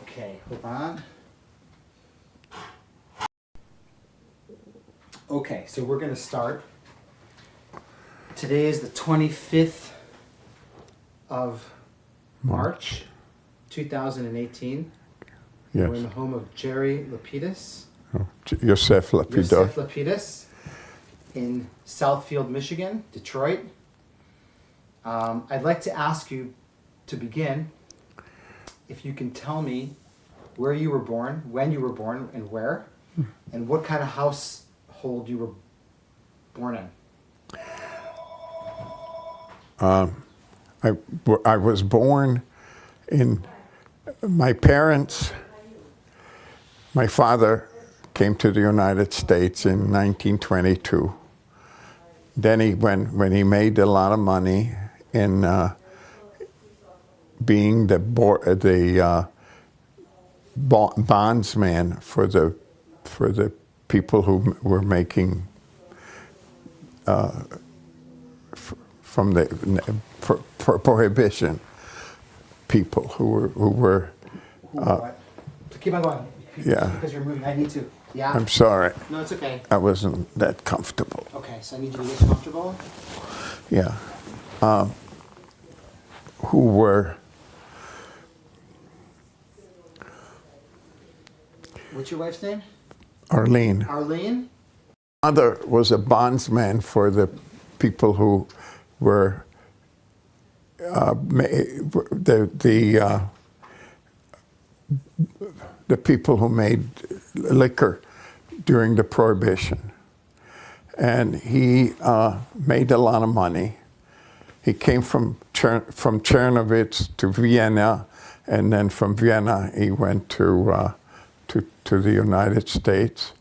Okay, hold on. Okay, so we're going to start. Today is the 25th of March, 2018. Yes. We're in the home of Jerry Lapides. Oh, Yosef Lapidos. Yosef Lapides in Southfield, Michigan, Detroit. I'd like to ask you to begin, if you can tell me where you were born, when you were born, and where, and what kind of household you were born in. I was born in, my father came to the United States in 1922. Then when he made a lot of money in being the bondsman for the people who were making from the prohibition people who were keep on going. Yeah. Because you're moving. I need to. Yeah. I'm sorry. No, it's okay. I wasn't that comfortable. Okay, so I need you to get comfortable. Yeah. Who were. What's your wife's name? Arlene. Arlene? Mother was a bondsman for the people who were the people who made liquor during the Prohibition. And he made a lot of money. He came from Czernowitz to Vienna, and then from Vienna he went to the United States.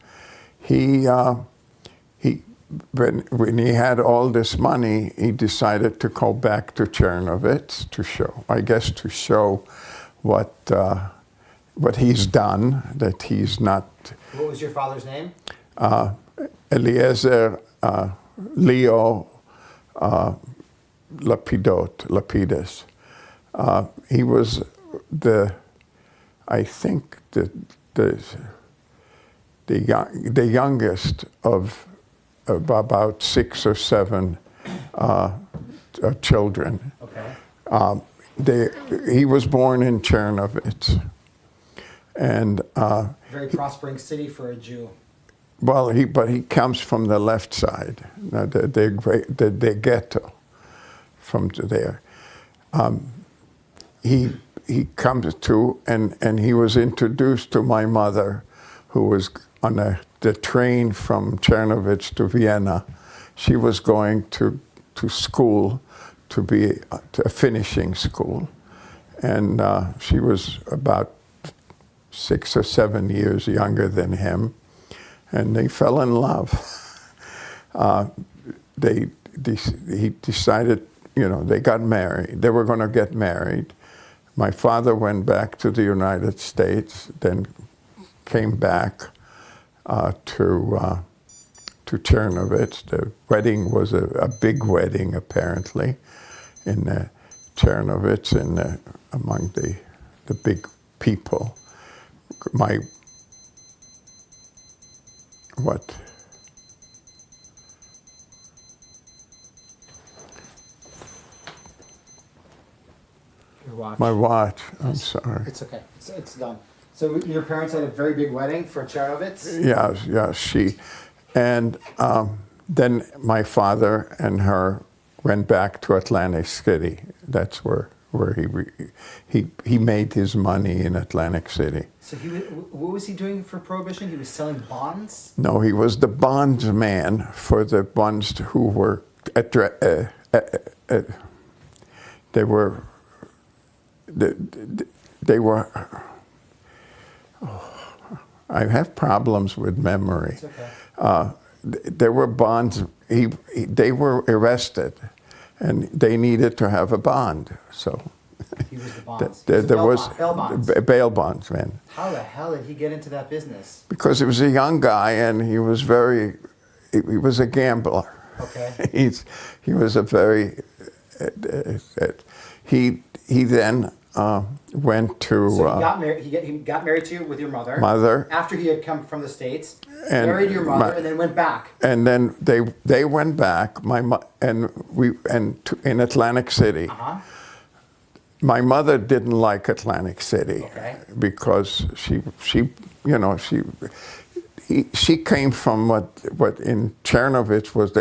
When he had all this money, he decided to go back to Czernowitz to show what he's done, that he's not. What was your father's name? Eliezer Leo Lapides. He was the youngest of about 6 or 7 children. Okay. He was born in Czernowitz, and very prospering city for a Jew. Well, but he comes from the left side, the ghetto, from there. He comes to, and he was introduced to my mother, who was on the train from Czernowitz to Vienna. She was going to school, to a finishing school, and she was about 6 or 7 years younger than him, and they fell in love. He decided, they got married. They were going to get married. My father went back to the United States, then came back to Czernowitz. The wedding was a big wedding, apparently, in Czernowitz, among the big people. Your watch. My watch. I'm sorry. It's okay. It's done. So your parents had a very big wedding for Czernowitz? Yeah, she. And then my father and her went back to Atlantic City. That's where he made his money, in Atlantic City. So what was he doing for Prohibition? He was selling bonds? No, he was the bondsman for the bonds who were they were. I have problems with memory. It's okay. There were bonds. They were arrested, and they needed to have a bond. So he was the bonds. there was bail bonds. Bail bondsman. How the hell did he get into that business? Because he was a young guy, and he was a gambler. Okay. He was a very. He then went to So he got married. He got married to you with your mother. mother, After he had come from the States, And married your mother, my- and then went back. and then they went back. In Atlantic City. Uh-huh. My mother didn't like Atlantic City Okay. because she came from what in Chernovitz was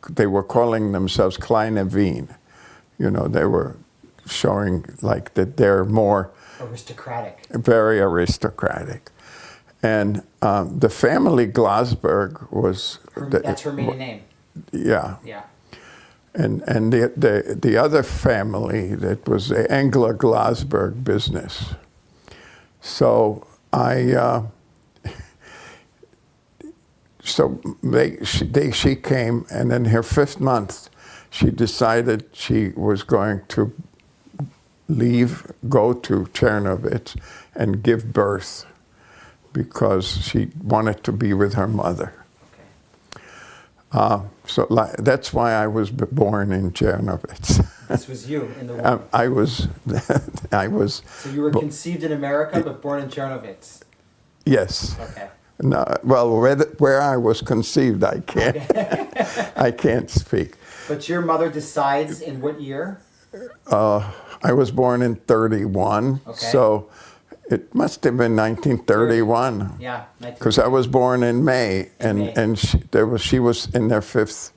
they were calling themselves Kleine Wien. You know, they were showing like that they're more Aristocratic. very aristocratic. And the family Glasberg was That's her maiden name. yeah. Yeah. And the other family, that was the Engler Glasberg business. So she came, and in her 5th month, she decided she was going to go to Chernovitz and give birth because she wanted to be with her mother. So that's why I was born in Chernovitz. This was you in the womb. I was. So you were conceived in America, but born in Chernovitz. Yes. Okay. No, well, where I was conceived, I can't. I can't speak. But your mother decides in what year? I was born in 31, Okay. so it must have been 1931. Yeah. Because I was born in May, May. and she was in their 5th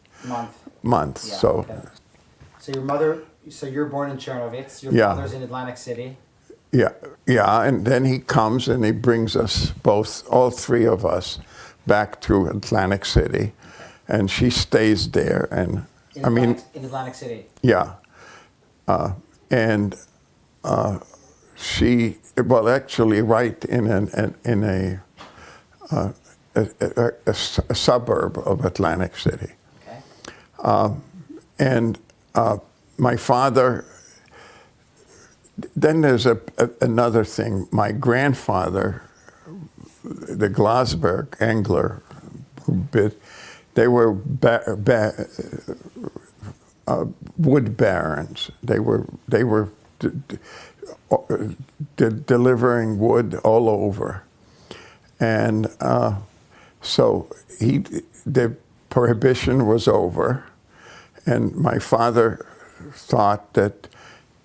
month. Yeah, So okay. So your mother. So you're born in Chernovitz. Your Yeah. mother's in Atlantic City. yeah, and then he comes and he brings us all 3 of us, back to Atlantic City, and she stays there. And In Atlantic City. yeah, and she actually right in a suburb of Atlantic City. Okay. And my father, then there's another thing. My grandfather, the Glasberg Engler, they were wood barons. They were delivering wood all over. And so the prohibition was over. And my father thought that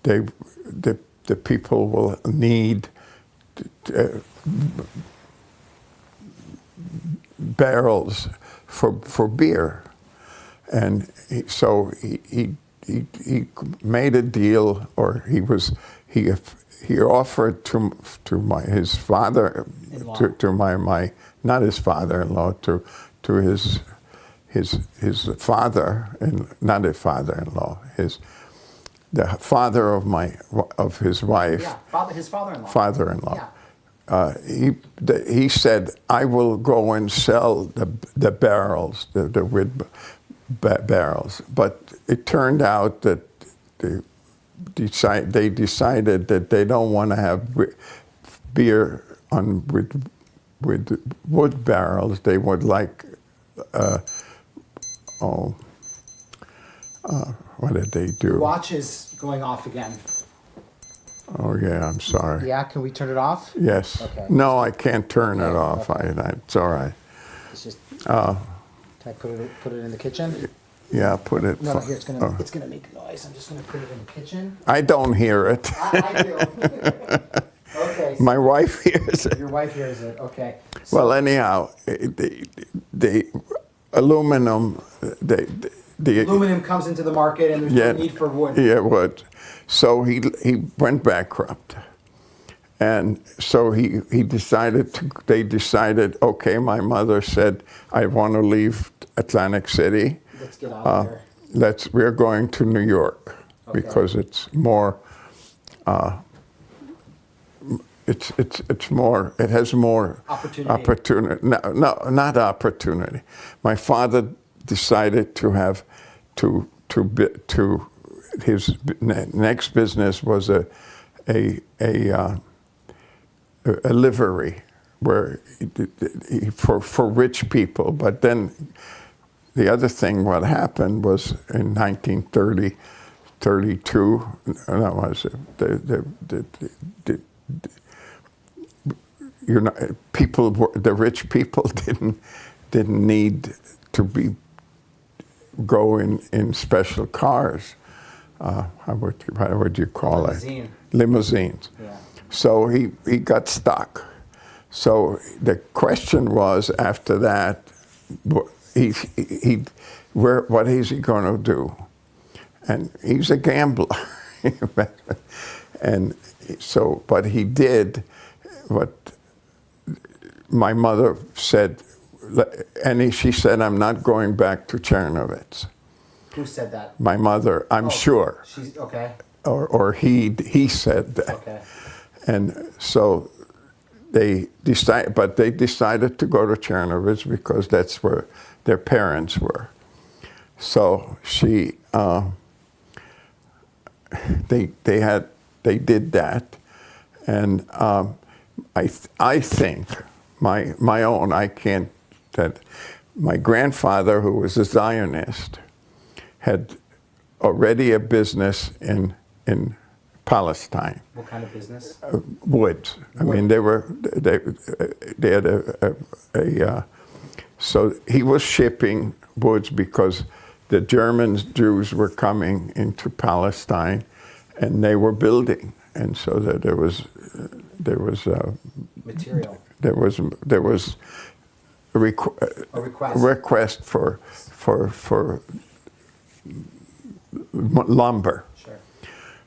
the people will need barrels for beer, and so he made a deal, or he offered to his father-in-law, to my not his father-in-law, to his father, and not his father-in-law, the father of his wife. Yeah, his father-in-law. Father-in-law. Yeah. He said, "I will go and sell the barrels, the wood barrels." But it turned out that they decided that they don't want to have beer with wood barrels. They would like. What did they do? Watch is going off again. Oh yeah, I'm sorry. Yeah, can we turn it off? Yes. Okay. No, I can't turn it Okay, off. okay. It's all right. It's just. Can I put it in the kitchen? Yeah, put it. No, here it's gonna make noise. I'm just gonna put it in the kitchen. I don't hear it. I do. Okay. So My wife hears it. your wife hears it. Okay. So, Well, anyhow, the aluminum, the aluminum comes into the market, and there's no need for wood. Yeah, wood. So he went bankrupt, and so they decided. Okay, my mother said, "I want to leave Atlantic City. Let's get out of here. We're going to New York because it's more. It has more opportunity. No, not opportunity. My father decided to have his next business was a livery where for rich people. But then the other thing what happened was in 1930 32. No, was it? You're not, people, the rich people didn't need to go in special cars. How would you call it? Limousines. Yeah. So he got stuck. So the question was after that, what is he going to do? And he's a gambler. And so, but he did what my mother said, and she said, I'm not going back to Chernovitz. Who said that? My mother, I'm sure. She's okay. Or he said that. Okay. And so they decided to go to Chernovitz because that's where their parents were. So they did that, and I think that my grandfather, who was a Zionist, had already a business in Palestine. What kind of business? Woods. I mean, they had so he was shipping woods because the Jews were coming into Palestine, and they were building, and so that there was material. There was a request for lumber. Sure.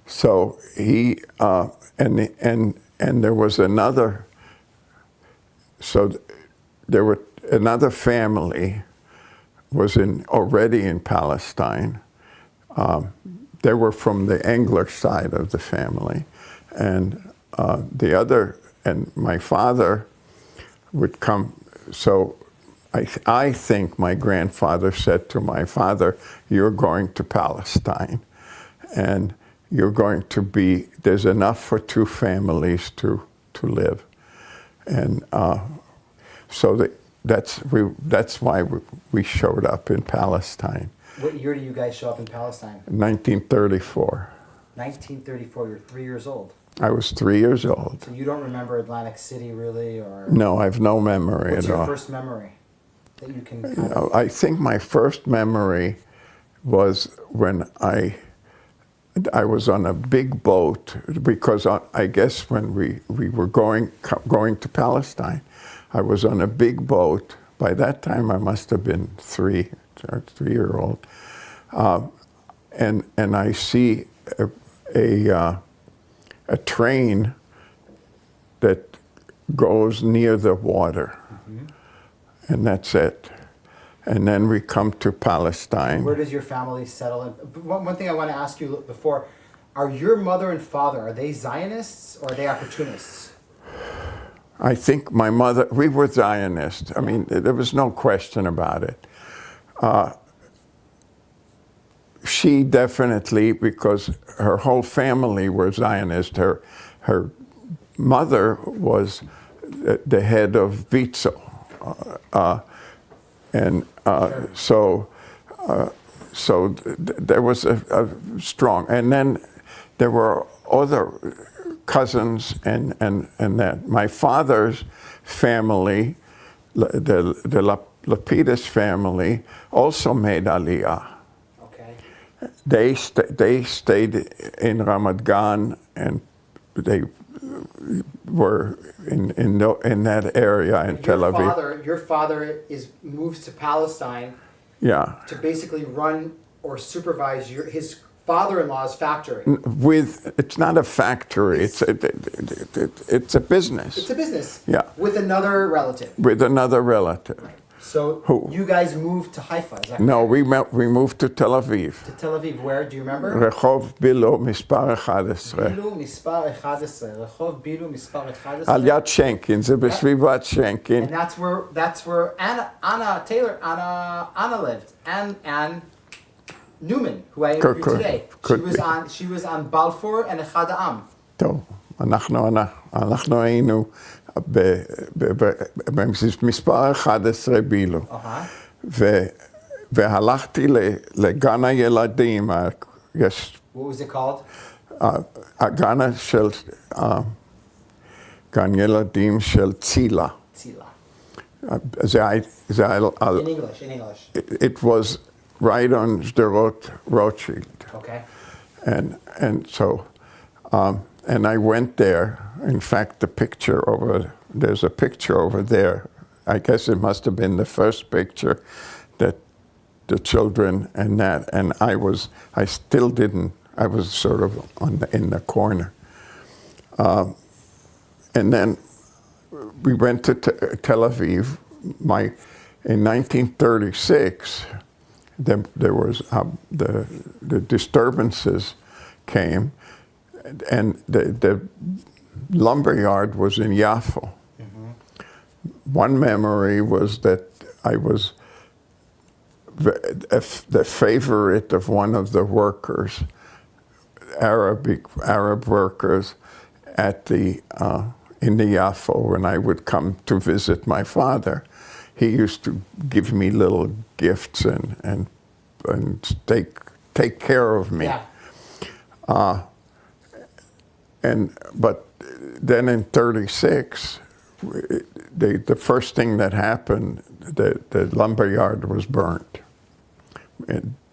So he and there was another. So there were another family was already in Palestine. They were from the English side of the family, and my father would come. So I think my grandfather said to my father, "You're going to Palestine, and you're going to be. There's enough for two families to live," and so that's why we showed up in Palestine. What year do you guys show up in Palestine? 1934. 1934. You're 3 years old. I was 3 years old. So you don't remember Atlantic City really, or? No, I have no memory What's at all. your first memory that you can kind of... I think my first memory was when I was on a big boat, because I guess when we were going to Palestine, I was on a big boat. By that time, I must have been 3-year-old, and I see a train that goes near the water, and that's it. And then we come to Palestine. Where does your family settle in? One thing I want to ask you before, are your mother and father, are they Zionists or are they opportunists? I think my mother, we were Zionists. I mean, there was no question about it. She definitely, because her whole family were Zionist. Her mother was the head of Witzel. So there was a strong, and then there were other cousins and that. My father's family, the Lapides family, also made Aliyah. Okay. They stayed in Ramat Gan, and they were in that area in Tel Aviv. Your father moves to Palestine. Yeah. To basically run or supervise his father-in-law's factory. It's not a factory. It's a business. It's a business. Yeah. With another relative. With another relative. Right. So you guys moved to Haifa, is that No, correct? we moved to Tel Aviv. To Tel Aviv, where? Do you remember? רחוב בילו מספר 11. בילו מספר 11. רחוב בילו מספר 11. על יד שנקין, זה בסביבת שנקין. And that's where Anna lived. Ann Newman, who I interviewed today. She was on Balfour and Echad Ha'am. טוב, אנחנו היינו במספר 11 בילו. והלכתי לגן הילדים, יש What was it called? הגן של גן ילדים של צילה. Tzila. זה על, In English. it was right on Sderot Rothschild. Okay. And so, and I went there. In fact, there's a picture over there. I guess it must have been the first picture that the children and that, and I was sort of in the corner. And then we went to Tel Aviv. In 1936, there was the disturbances came, and the lumberyard was in Yaffo. One memory was that I was the favorite of one of the workers, Arab workers, at in the Yaffo when I would come to visit my father. He used to give me little gifts and take care of me. Yeah. But then in 36, the first thing that happened, the lumberyard was burnt.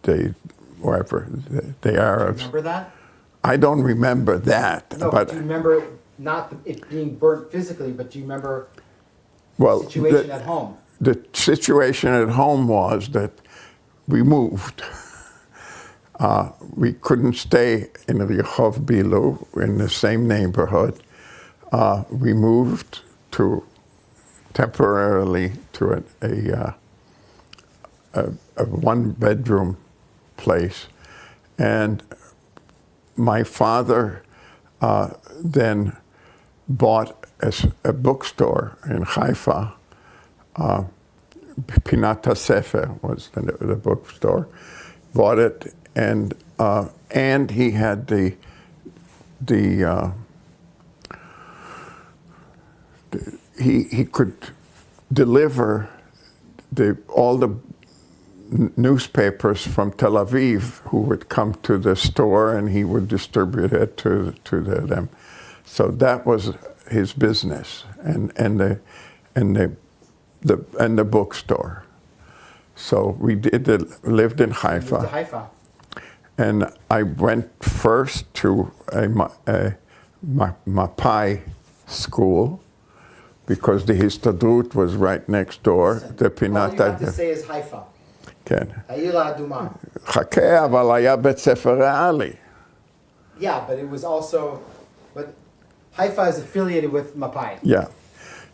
The Arabs. Remember that? I don't remember that. No, but do you remember not it being burnt physically, but do you remember well, the situation at home? The situation at home was that we moved. We couldn't stay in Rehov Bilu in the same neighborhood. We moved temporarily to a one-bedroom place, and my father then bought a bookstore in Haifa. Pinat HaSefer was the bookstore. Bought it, and he had he could deliver all the newspapers from Tel Aviv who would come to the store, and he would distribute it to them. So that was his business, and the bookstore. So we lived in Haifa. Moved to Haifa. And I went first to a Mapai school, because the Histadrut was right next door. The All you have to say is Haifa. כן. העיר האדומה. חכה, אבל היה בית ספר ריאלי. Yeah, but it was also, but Haifa is affiliated with Mapai. Yeah.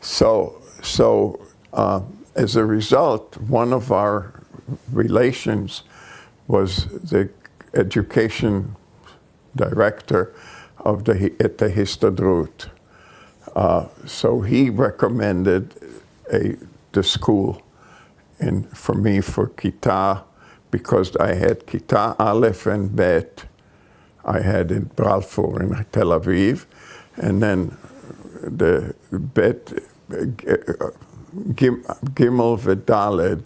So as a result, one of our relations was the education director at the Histadrut. So he recommended the school for me for Kita, because I had Kita Aleph and Bet. I had in Balfour in Tel Aviv, and then the Bet Gimel Vidaled.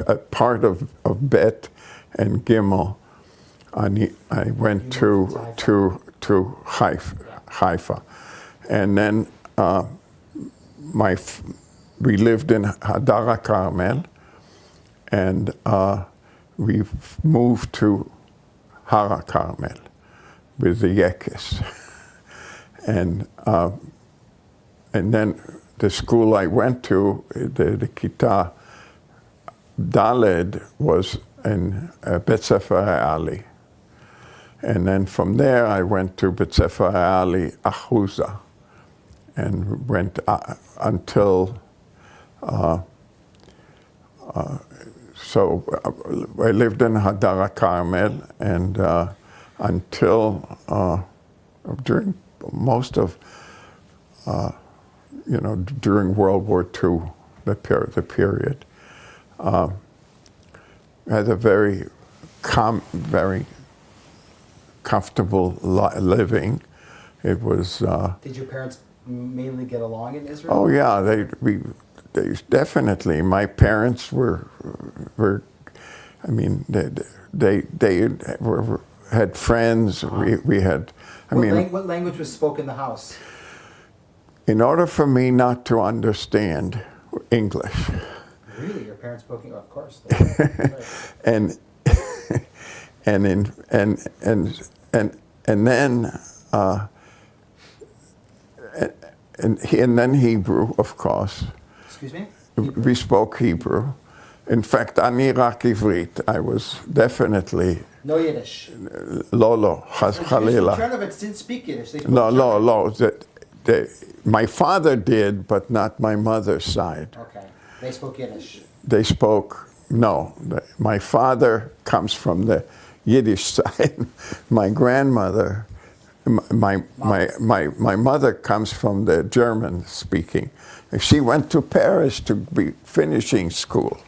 A part of Bet and Gimel. I went to Haifa, and then we lived in Hadar Carmel, and we moved to Har Carmel with the Yekes, and then the school I went to, the Kita Daled, was in Bet Sefer Ha'ali. And then from there I went to Bet Sefer Ha'ali Achuza, and went until, so I lived in Hadar Carmel, and until during most of, during World War II, the period. I had a very comfortable living. It was. Did your parents mainly get along in Israel? Oh yeah, they definitely. My parents were I mean, they had friends. We had. What language was spoken in the house? In order for me not to understand English. Really, your parents spoke English, of course. and then Hebrew, of course. Excuse me? We spoke Hebrew. In fact, ani rak ivrit. I was definitely. No Yiddish. Lo, chas chalila. The Chernovics didn't speak Yiddish. They spoke No. My father did, but not my mother's side. Okay. They spoke Yiddish. They spoke, no. My father comes from the Yiddish side. My grandmother, my mother comes from the German speaking. She went to Paris to be finishing school.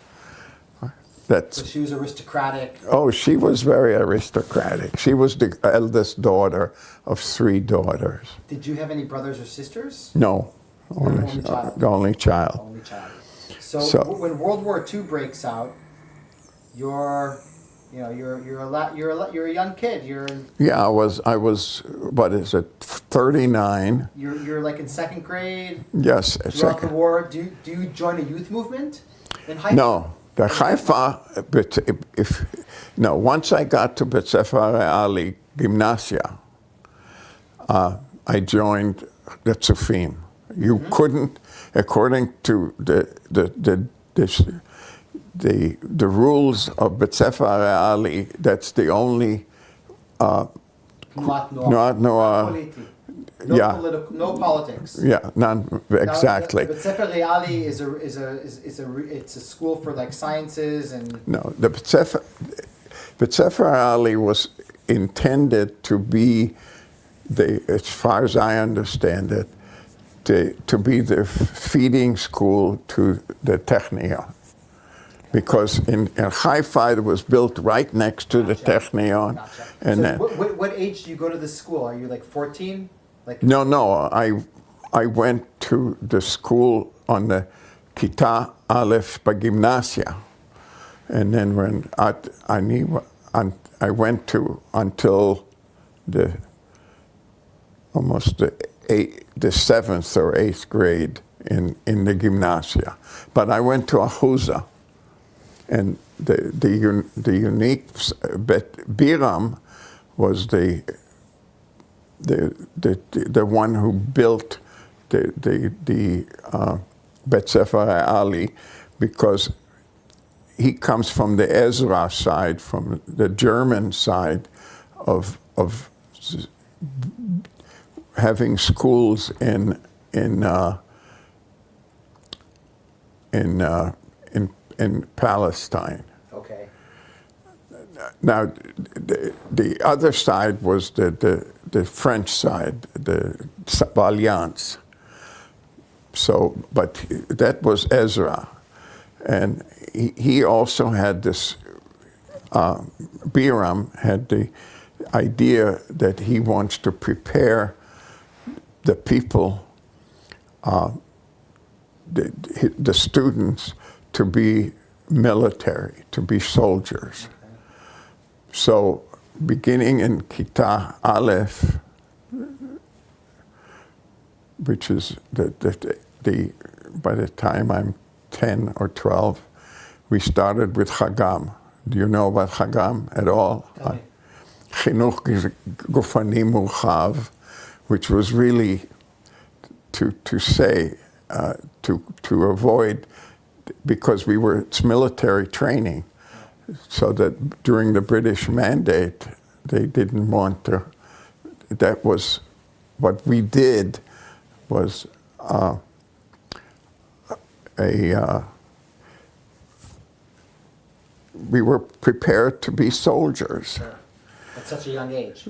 So she was aristocratic. Oh, she was very aristocratic. She was the eldest daughter of 3 daughters. Did you have any brothers or sisters? No, Only child. the only child. Only child. So when World War II breaks out, you're a young kid. Yeah, I was. What is it? 39. You're like in second grade. Yes, throughout the war. Do you join a youth movement in Haifa? No. The Haifa, once I got to Bet Sefer Reali Gymnasia, I joined the Tzufim. You couldn't, according to the rules of Bet Sefer Reali, that's the only No politics. Yeah, exactly. But Sefer Reali it's a school for like sciences and. No, the Bet Sefer Reali was intended to be as far as I understand it, to be the feeding school to the Technion. Because in Haifa it was built right next to the Technion. Gotcha. And so then, what age do you go to this school? Are you like 14? No. I went to the school on the Kita Aleph Bagymnasia, and then when I went to until almost the 7th or 8th grade in the gymnasia, but I went to Ahuza, and the unique Biram was the one who built the Bet Sefer Ali, because he comes from the Ezra side, from the German side of having schools in Palestine. Okay. Now, the other side was the French side, the Alliance. So, but that was Ezra. And he also had this, Biram had the idea that he wants to prepare the people, the students, to be military, to be soldiers. Okay. So beginning in Kita Aleph, which is by the time I'm 10 or 12, we started with Chagam. Do you know about Chagam at all? Chinuch Gufani Murchav, which was really to avoid, because it's military training, so that during the British Mandate, they didn't want to. That was what we did. Was we were prepared to be soldiers. Sure. At such a young age.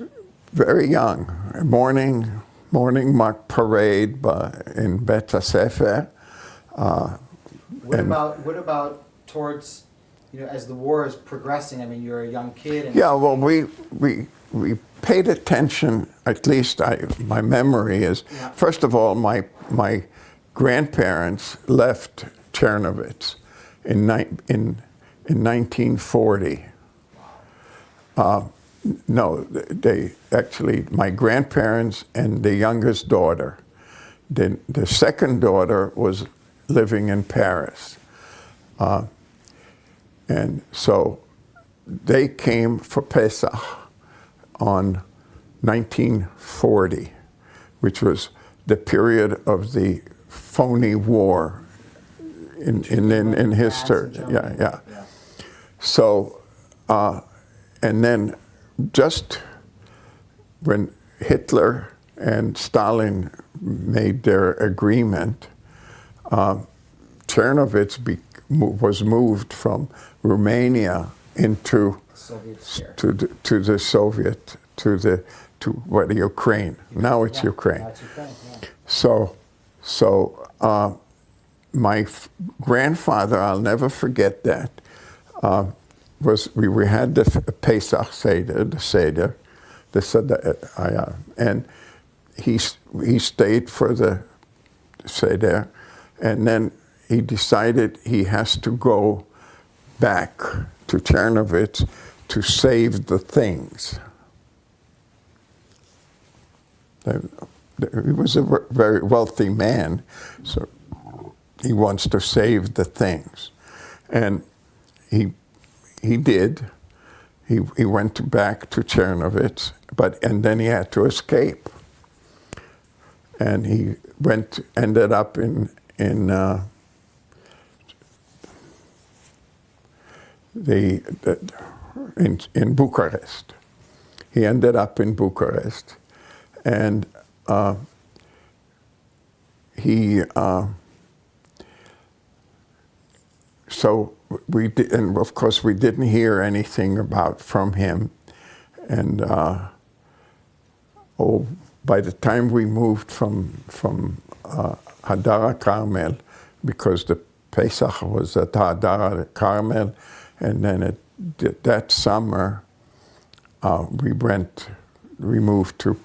Very young. Morning parade in Bet Sefer. What about towards, as the war is progressing? I mean, you're a young kid. Yeah, well, we paid attention. At least my memory is. Yeah. First of all, my grandparents left Chernovitz in in 1940. No, they actually, my grandparents and the youngest daughter. The second daughter was living in Paris. And so they came for Pesach on 1940, which was the period of the phony war in history. Yeah. So, and then just when Hitler and Stalin made their agreement, Chernovitz was moved from Romania into the Soviet, to Ukraine. Now it's Ukraine. Now it's Ukraine, yeah. So my grandfather, I'll never forget that, we had the Pesach Seder, and he stayed for the Seder, and then he decided he has to go back to Chernovitz to save the things. He was a very wealthy man, so he wants to save the things. And he did. He went back to Chernovitz, and then he had to escape. And he ended up in Bucharest. He ended up in Bucharest, and so we did, and of course we didn't hear anything from him, and by the time we moved from Hadar Carmel, because the Pesach was at Hadar Carmel, and then that summer we moved to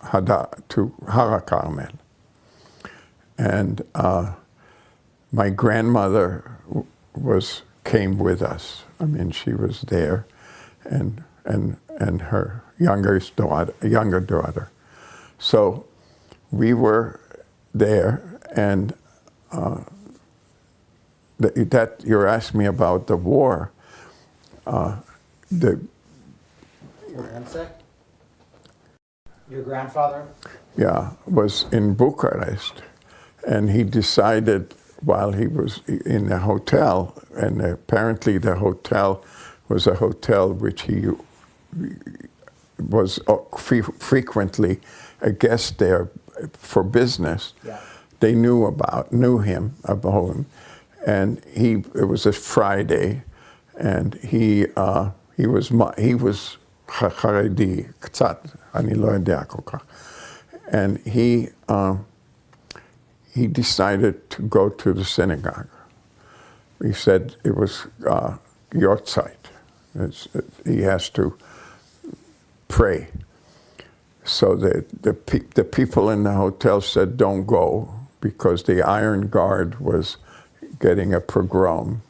Hara Carmel, and my grandmother came with us. I mean, she was there, and her younger daughter. So we were there, and that you're asking me about the war. Your grandfather? Yeah, was in Bucharest, and he decided while he was in the hotel, and apparently the hotel was a hotel which he was frequently a guest there for business. Yeah. They knew him about him, and it was a Friday, and he was חרדי קצת, אני לא יודע כל כך, and he decided to go to the synagogue. He said it was Yortzeit. He has to pray. So the people in the hotel said, don't go, because the Iron Guard was getting a pogrom.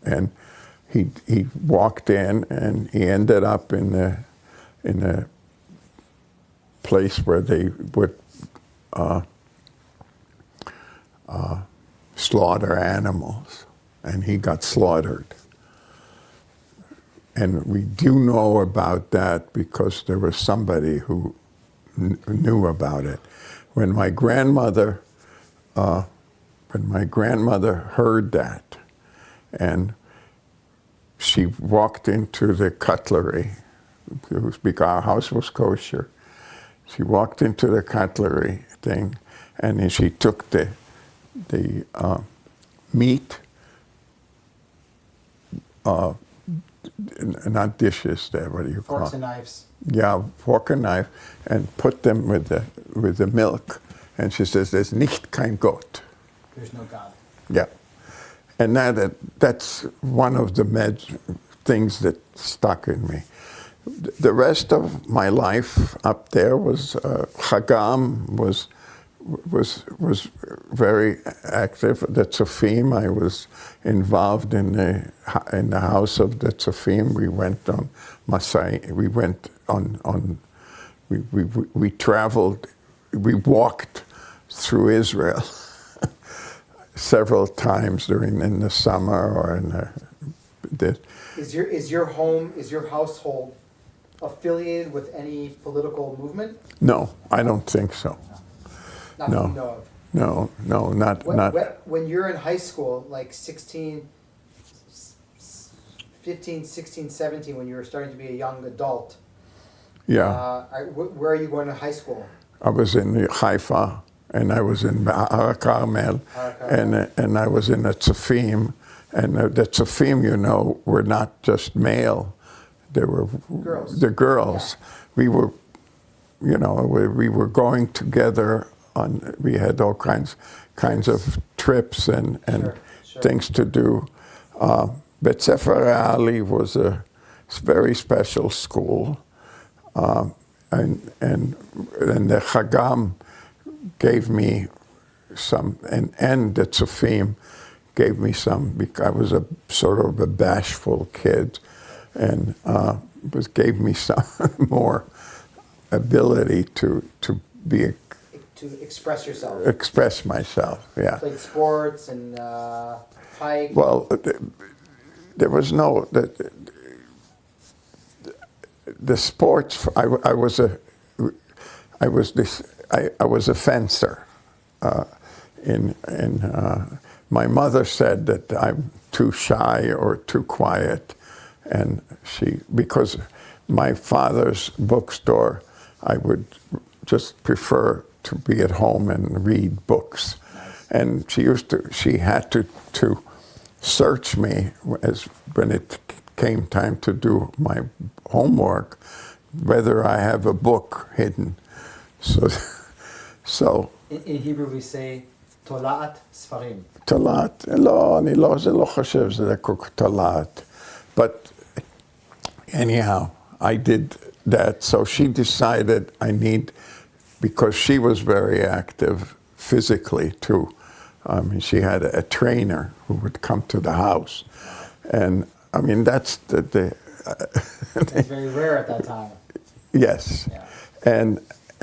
And he walked in, and he ended up in a place where they would slaughter animals, and he got slaughtered. And we do know about that because there was somebody who knew about it. When my grandmother heard that, and she walked into the cutlery, because our house was kosher. She walked into the cutlery thing, and then she took the meat, not dishes there, what do you call it? Forks and knives. Yeah, fork and knife, and put them with the milk. And she says, there's nicht kein Gott. There's no God. Yeah. And that's one of the things that stuck in me. The rest of my life up there was Chagam, was was very active. The Tzofim, I was involved in the house of the Tzofim. We went on Masai. We went on. We traveled. We walked through Israel several times in the summer or in the. Is your household affiliated with any political movement? No, I don't think so. Not No. that you know of. No, not. When you're in high school, like 15, 16, 17, when you were starting to be a young adult, Yeah, where are you going to high school? I was in Haifa, and I was in Har Carmel, and I was in the Tzofim, and the Tzofim, you know, were not just male; they were Girls. the girls. Yeah. We were, you know, we were going together on. We had all kinds of trips and Sure. things to do. Bet Sefer Ali was a very special school. And the Chagam gave me some, and the Tzofim gave me some, because I was a sort of a bashful kid, and gave me some more ability to be To express yourself. express myself. Yeah. Played sports and hike. Well, there was no the sports. I was a fencer. My mother said that I'm too shy or too quiet, and because my father's bookstore, I would just prefer to be at home and read books. And she had to search me when it came time to do my homework, whether I have a book hidden. So in Hebrew we say תולעת ספרים. תולעת, לא, זה לא חושב שזה תולעת. But anyhow, I did that. So she decided because she was very active physically too. She had a trainer who would come to the house. And I mean, that's It's very rare at that time. Yes. Yeah. And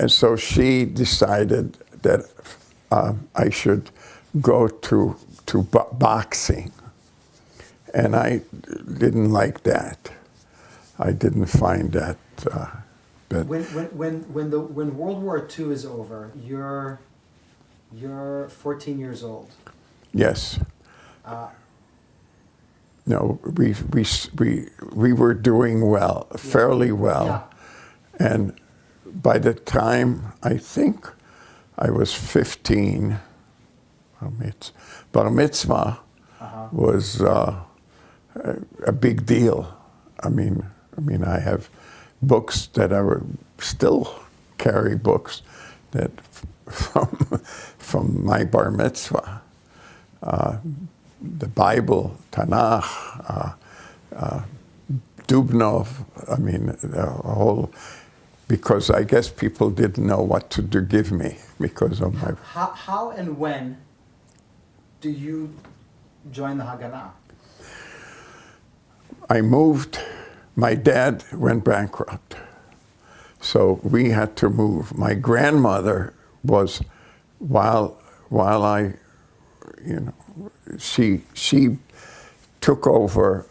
so she decided that I should go to boxing. And I didn't like that. I didn't find that. When World War II is over, you're 14 years old. Yes. No, we were doing well, fairly well. Yeah. And by the time I think I was 15, bar mitzvah was a big deal. I mean, I have books that I still carry books that from my bar mitzvah. The Bible, Tanakh, Dubnov, I mean, the whole, because I guess people didn't know what to give me because of my... How and when do you join the Haganah? I moved, my dad went bankrupt, so we had to move. My grandmother was, while I, you know, she took over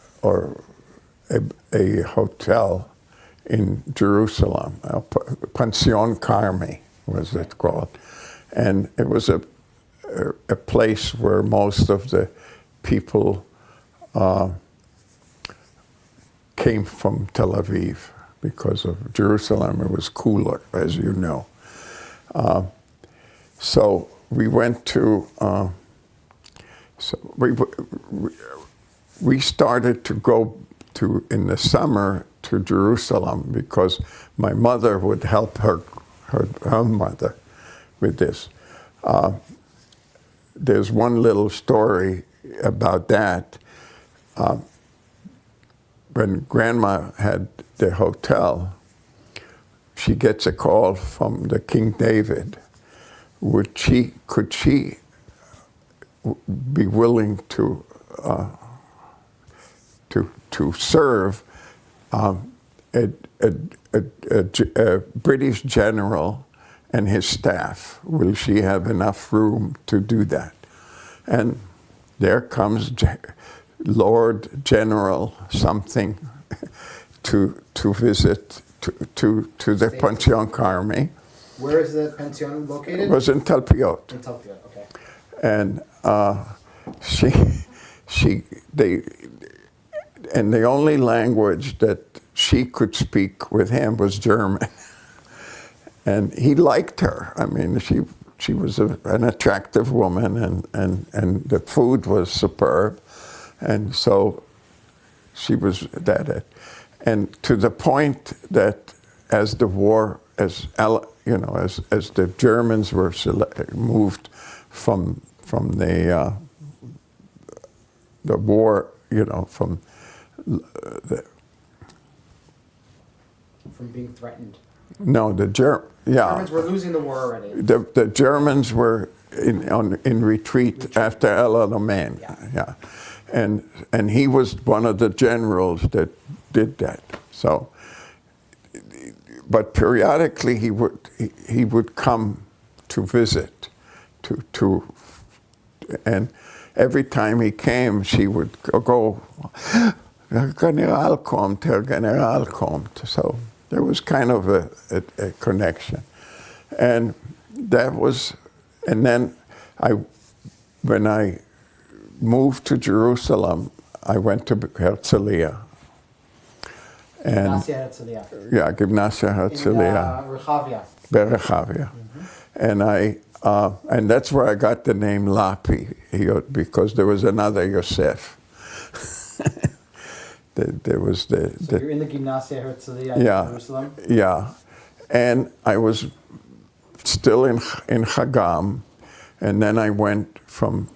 a hotel in Jerusalem, Pension Carmi was it called, and it was a place where most of the people came from Tel Aviv because of Jerusalem. It was cooler, as you know. So we went to. So we started to go in the summer to Jerusalem because my mother would help her mother with this. There's one little story about that. When Grandma had the hotel, she gets a call from the King David could she be willing to serve a British general and his staff? Will she have enough room to do that? And there comes Lord General something to visit to the Pension Army. Where is the pension located? It was in Talpiot. In Southfield, okay. And and the only language that she could speak with him was German. And he liked her. I mean, she was an attractive woman, and the food was superb. And so she was that. And to the point that as the war, as the Germans were moved from the war, from being threatened. No, Germans were losing the war already. The Germans were in retreat after El Alamein. Yeah. And he was one of the generals that did that. So, but periodically he would come to visit, and every time he came, she would go, "Der General kommt, der General kommt." So there was kind of a connection, and that was, and then when I moved to Jerusalem, I went to Herzliya. And Gymnasia Herzliya. Yeah, Gymnasia Herzliya. In Rehavia. Berehavia. And and that's where I got the name Lapi, because there was another Yosef. There was So you're in the Gymnasia Herzliya in Jerusalem? Yeah. And I was still in Chagam, and then I went from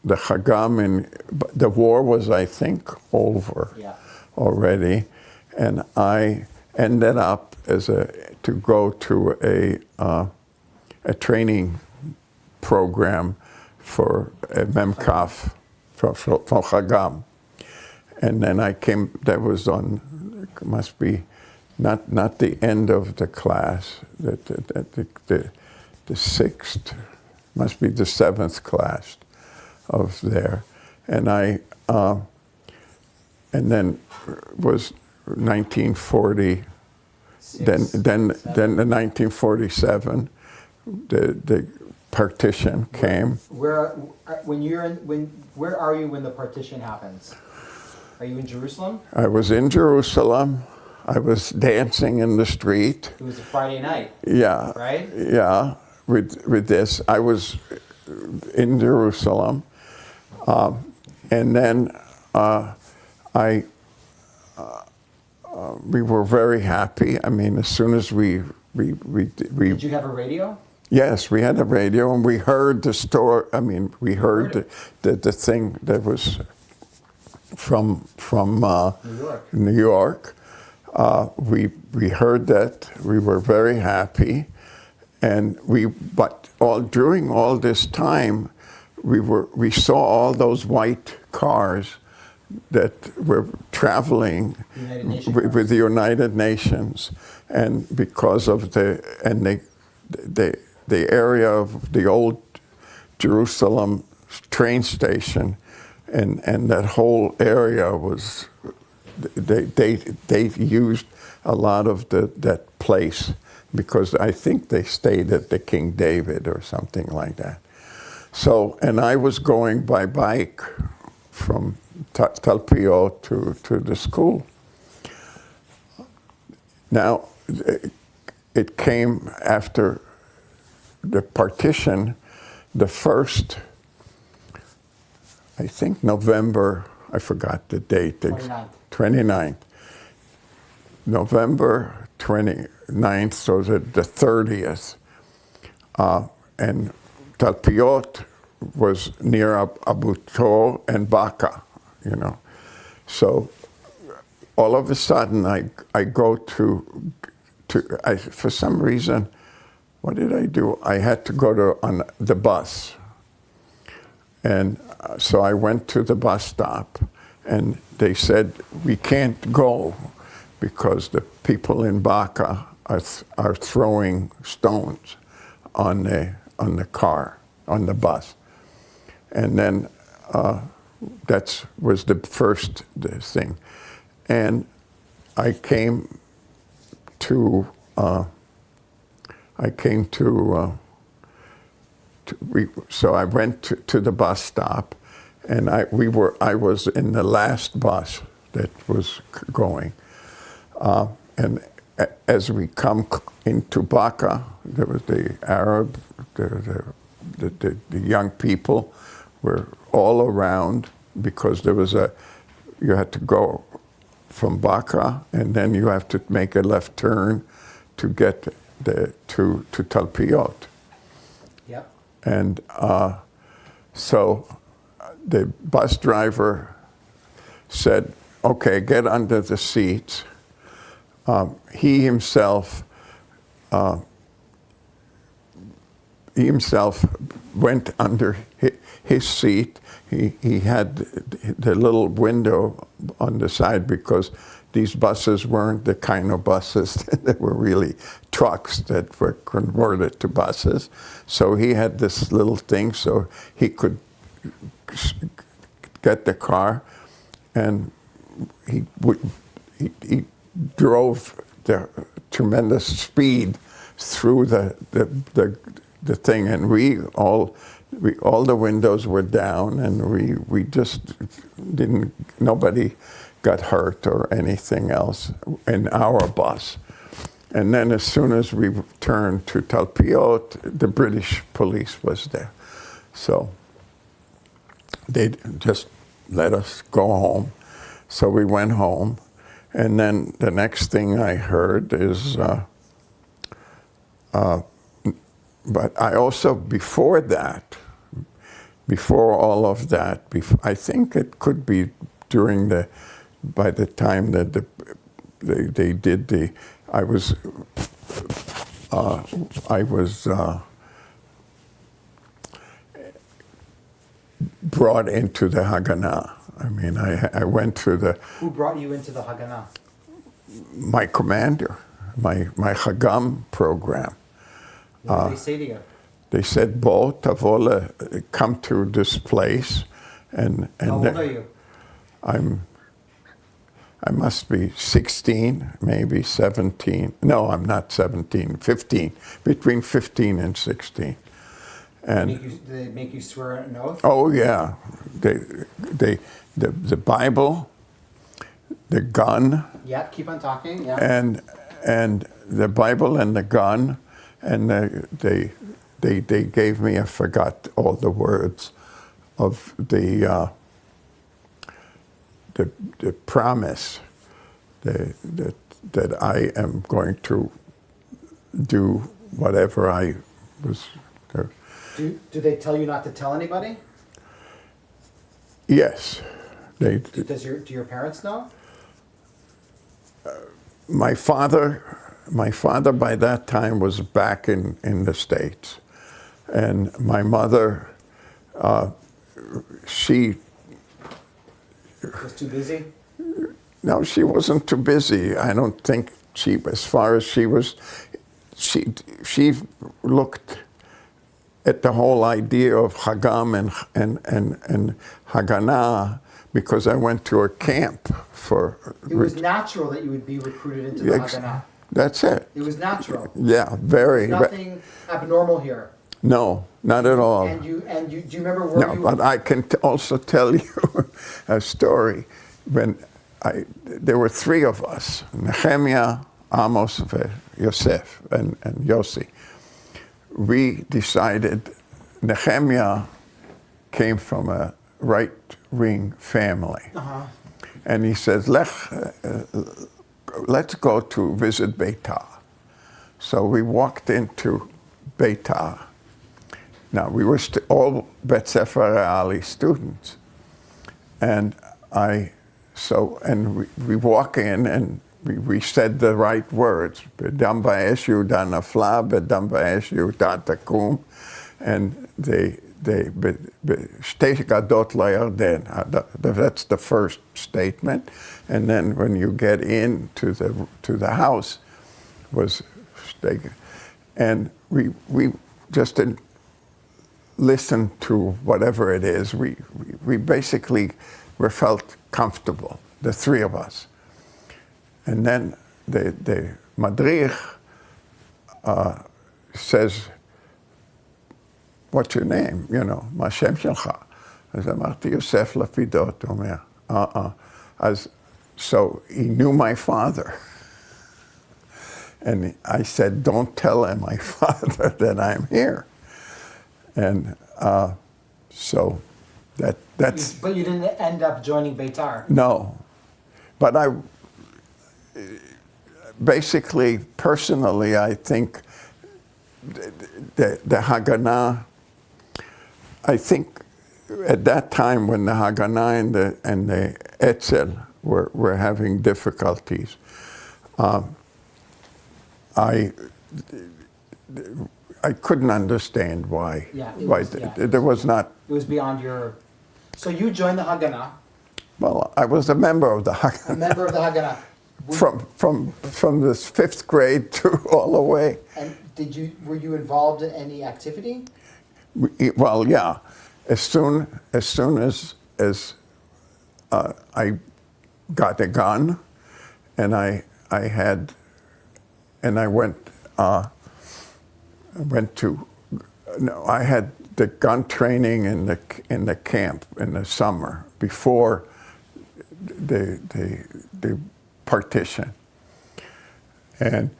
the Chagam, the war was, I think, over already, and I ended up to go to a training program for a Memkaf from Chagam. And then I came, that was must be not the end of the class, the sixth, must be the seventh class of there. And and then was 1940, then the 1947, the partition came. Where are you when the partition happens? Are you in Jerusalem? I was in Jerusalem. I was dancing in the street. It was a Friday night. Yeah. Right? Yeah. With this, I was in Jerusalem, and then we were very happy. I mean, as soon as we Did you have a radio? Yes, we had a radio, and we heard the story. I mean, we heard the thing that was from New York. We heard that. We were very happy, and during all this time, we saw all those white cars that were traveling with the United Nations, and because of the area of the old Jerusalem train station, and that whole area was, they used a lot of that place, because I think they stayed at the King David or something like that. So, and I was going by bike from Talpiot to the school. Now, it came after the partition, the first, I think November, I forgot the date. 29th. November 29th, so the 30th. And Talpiot was near Abu Tor and Baka, So all of a sudden I go for some reason, what did I do? I had to go on the bus. And so I went to the bus stop, and they said, we can't go because the people in Baca are throwing stones on the car, on the bus. And then that was the first thing. And I came to so I went to the bus stop, and I was in the last bus that was going. And as we come into Baca, there was the Arab, the young people were all around, because there was you had to go from Baca, and then you have to make a left turn to get to Talpiot. Yep. And so the bus driver said, okay, get under the seats. He himself went under his seat. He had the little window on the side, because these buses weren't the kind of buses that were really trucks that were converted to buses. So he had this little thing so he could get the car, and he drove the tremendous speed through the thing, and all the windows were down, and we just didn't, nobody got hurt or anything else in our bus. And then as soon as we turned to Talpiot, the British police was there. So they just let us go home. So we went home, and then the next thing I heard is, but I also, before all of that, I think it could be by the time that they did I was brought into the Haganah. I mean, I went through the... Who brought you into the Haganah? My commander, my Hagam program. What did they say to you? They said, Bo, Tavola, come to this place. And how old are you? I must be 16, maybe 17. No, I'm not 17, 15, between 15 and 16. And Did they make you swear an oath? oh yeah, the Bible, the gun. Yeah, keep on talking. Yeah. And the Bible and the gun, and they gave me, I forgot all the words of the promise that I am going to do whatever I was. Do they tell you not to tell anybody? Yes, do your parents know? My father by that time was back in the States, and my mother, she was too busy? No, she wasn't too busy. I don't think as far as she looked at the whole idea of Hagam and Haganah, because I went to a camp for... It was natural that you would be recruited into the Haganah. That's it. It was natural. Yeah, very. There's nothing abnormal here. No, not at all. And do you remember where you... No, but I can also tell you a story. When there were three of us, Nehemiah, Amos, Yosef, and Yossi. We decided, Nehemiah came from a right-wing family. Uh-huh. And he says, let's go to visit Beitar. So we walked into Beitar. Now, we were all Bet Sefer Reali students. And we walk in, and we said the right words. בדם באש יהודה נפלה, בדם באש יהודה תקום, and בשתי גדות לירדן. That's the first statement. And then when you get into the house, was and we just didn't listen to whatever it is. We basically felt comfortable, the three of us. And then the madrich says, what's your name? You know, מה השם שלך? אז אמרתי, יוסף לפידות. הוא אומר, So he knew my father. And I said, don't tell him, my father, that I'm here. And so that's... But you didn't end up joining Beitar. No. But I... Basically, personally, I think the Haganah, I think at that time when the Haganah and the Etzel were having difficulties, I couldn't understand why. Yeah, there was not. It was beyond your. So you joined the Haganah. Well, I was a member of the Haganah. A member of the Haganah. From this 5th grade to all the way. And were you involved in any activity? Well, yeah. As soon as I got a gun, and I had the gun training in the camp in the summer before the partition, and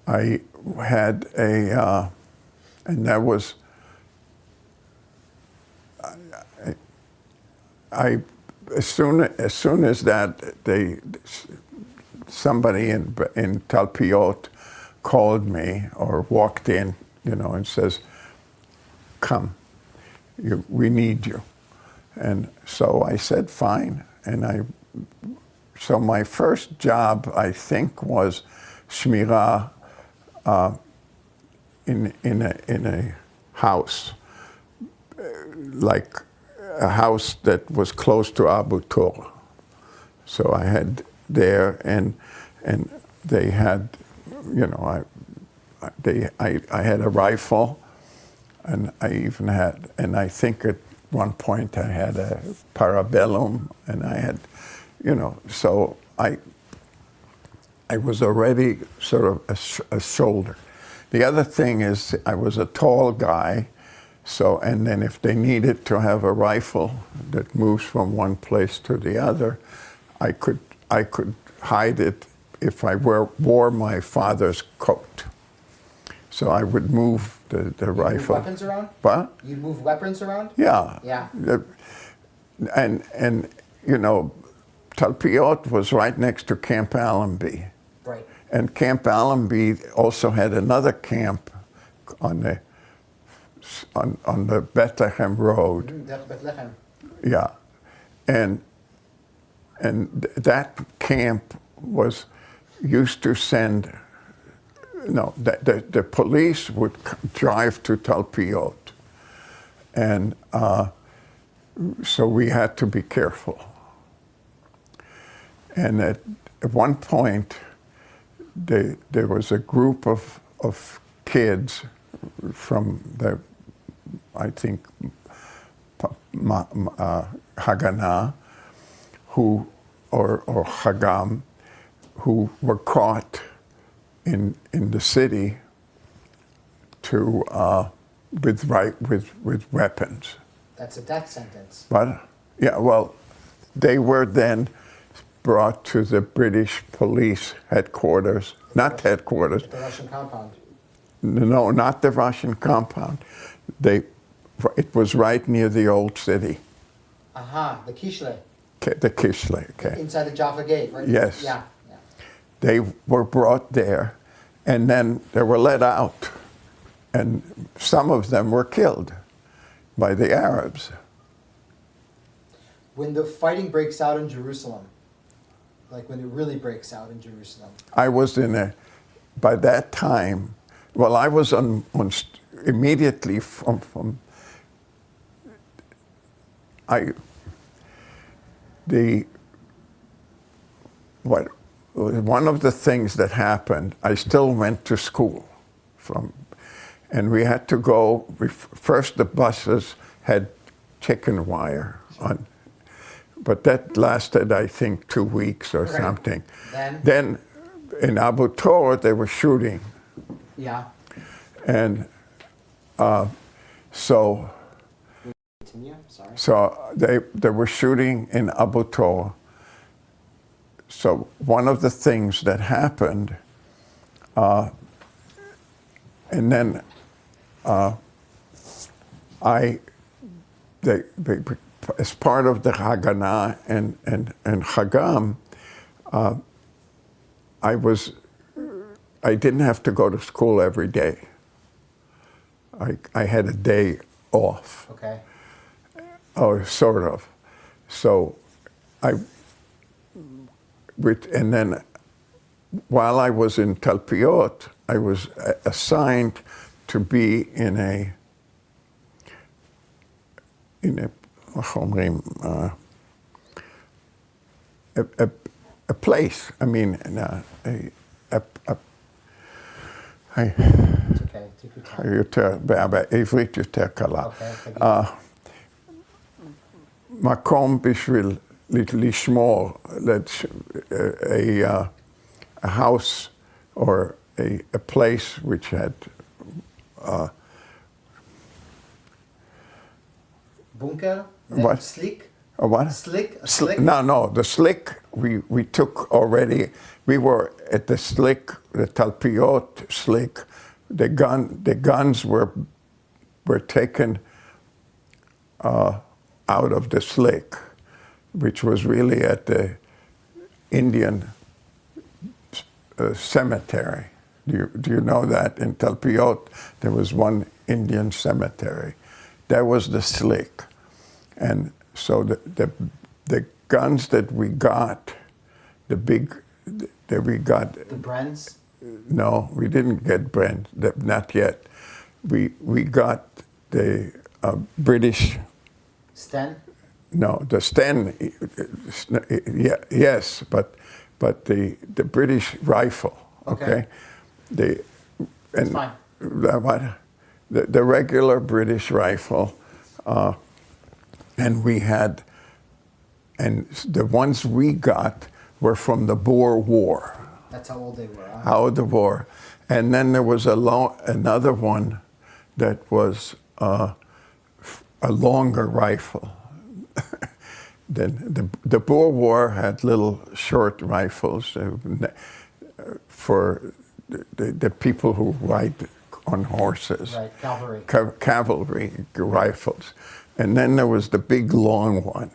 I had and that was I as soon as that somebody in Talpiot called me or walked in, and says, "Come, we need you," and so I said, "Fine," and So my first job, I think, was shmirah in a house, like a house that was close to Abu Tor. So I had there, and they had, I had a rifle, and I think at one point I had a parabellum, and I had. So I was already sort of a shoulder. The other thing is I was a tall guy, and then if they needed to have a rifle that moves from one place to the other, I could hide it if I wore my father's coat. So I would move the rifle. Move weapons around? What? You'd move weapons around? Yeah. Yeah. And Talpiot was right next to Camp Allenby. Right. And Camp Allenby also had another camp on the Bethlehem Road. Bethlehem. Yeah. And that camp was used to send, the police would drive to Talpiot. And so we had to be careful. And at one point, there was a group of kids from I think, Haganah, or Hagam, who were caught in the city with weapons. That's a death sentence. But yeah, well, they were then brought to the British police headquarters, not headquarters. The Russian compound. No, not the Russian compound. It was right near the old city. Aha, the Kishle. The Kishle, okay. Inside the Jaffa Gate, right? Yes. Yeah. They were brought there, and then they were let out. And some of them were killed by the Arabs. When the fighting breaks out in Jerusalem, like when it really breaks out in Jerusalem? I was by that time, well, I was immediately from one of the things that happened, I still went to school and we had to go, first the buses had chicken wire on, but that lasted, I think, 2 weeks or something. Then in Abu Tor, they were shooting. Yeah. And so Continue, sorry. So they were shooting in Abu Tor. So one of the things that happened, and then as part of the Haganah and Chagam, I didn't have to go to school every day. I had a day off. Okay. Oh, sort of. So and then while I was in Talpiot, I was assigned to be in a place. I mean, It's okay, take your time. בעברית יותר קלה. Okay, מקום בשביל לשמור, a house or a place which had bunker? What? Slick? a what? Slick? A slick? No, the slick we took already. We were at the slick, the Talpiot slick. The guns were taken out of the slick, which was really at the Indian cemetery. Do you know that? In Talpiot, there was one Indian cemetery. That was the slick. And so the guns that we got, that we got... The Brens? No, we didn't get Brent, not yet. We got the British... Sten? No, the Sten, yes, but the British rifle, okay? It's fine. The regular British rifle, and the ones we got were from the Boer War. That's how old they were, huh? How old the war. And then there was another one that was a longer rifle. Then the Boer War had little short rifles for the people who ride on horses. Right, cavalry. Cavalry rifles. And then there was the big long one.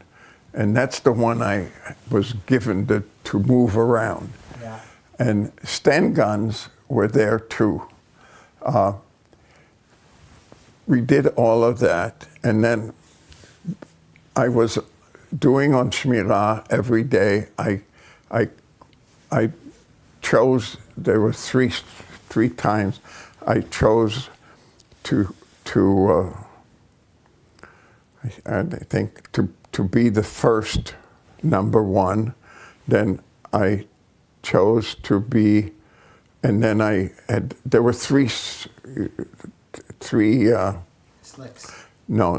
And that's the one I was given to move around. Yeah. And Sten guns were there too. We did all of that. And then I was doing on Shmirah every day. I chose, there were three times I chose I think to be the first number one. Then I chose to be, and then there were three Slicks. No,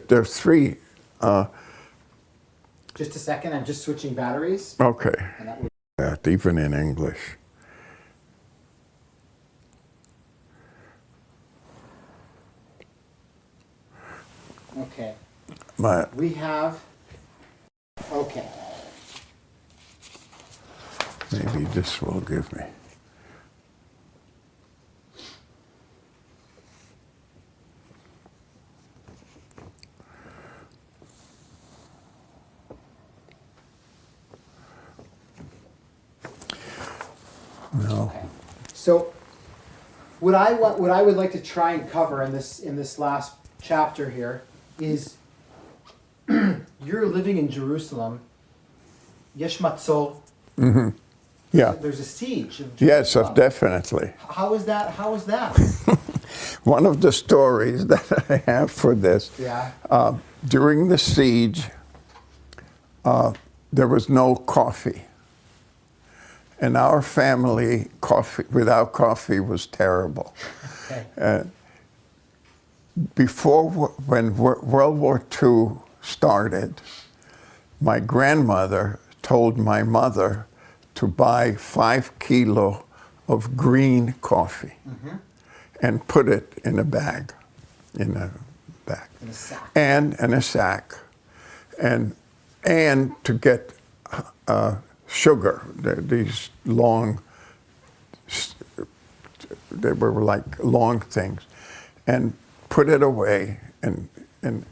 there's three. Just a second, I'm just switching batteries. Okay. And that will... That even in English. Okay. But We have... Okay. maybe this will give me. No. Okay. So what I would like to try and cover in this last chapter here is you're living in Jerusalem. Yesh matzor, Yeah. There's a siege of Yes, Jerusalem. definitely. How is that? How is that? One of the stories that I have for this, Yeah. during the siege, there was no coffee. And our family, coffee without coffee was terrible. Okay. When World War II started, my grandmother told my mother to buy 5 kilo of green coffee and put it in a bag, In a sack. and in a sack, and to get sugar. These long, they were like long things, and put it away. And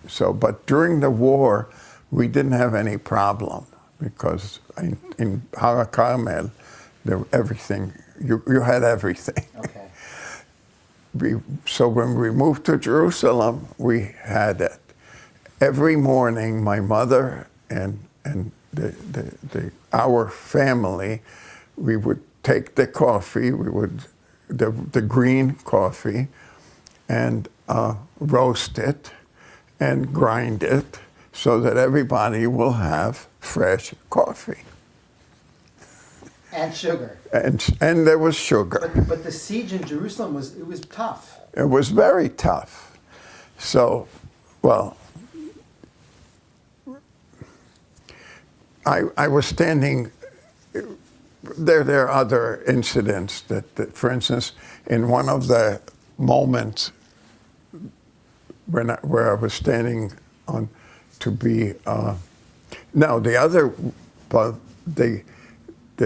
so, but during the war, we didn't have any problem because in Har Carmel, everything you had everything. Okay. So when we moved to Jerusalem, we had it. Every morning, my mother and our family, we would take the coffee, the green coffee, and roast it and grind it so that everybody will have fresh coffee. And sugar. And there was sugar. But the siege in Jerusalem was tough. It was very tough. So, well, I was standing. There are other incidents that, for instance, in one of the moments where I was standing on to be, no, the other, but the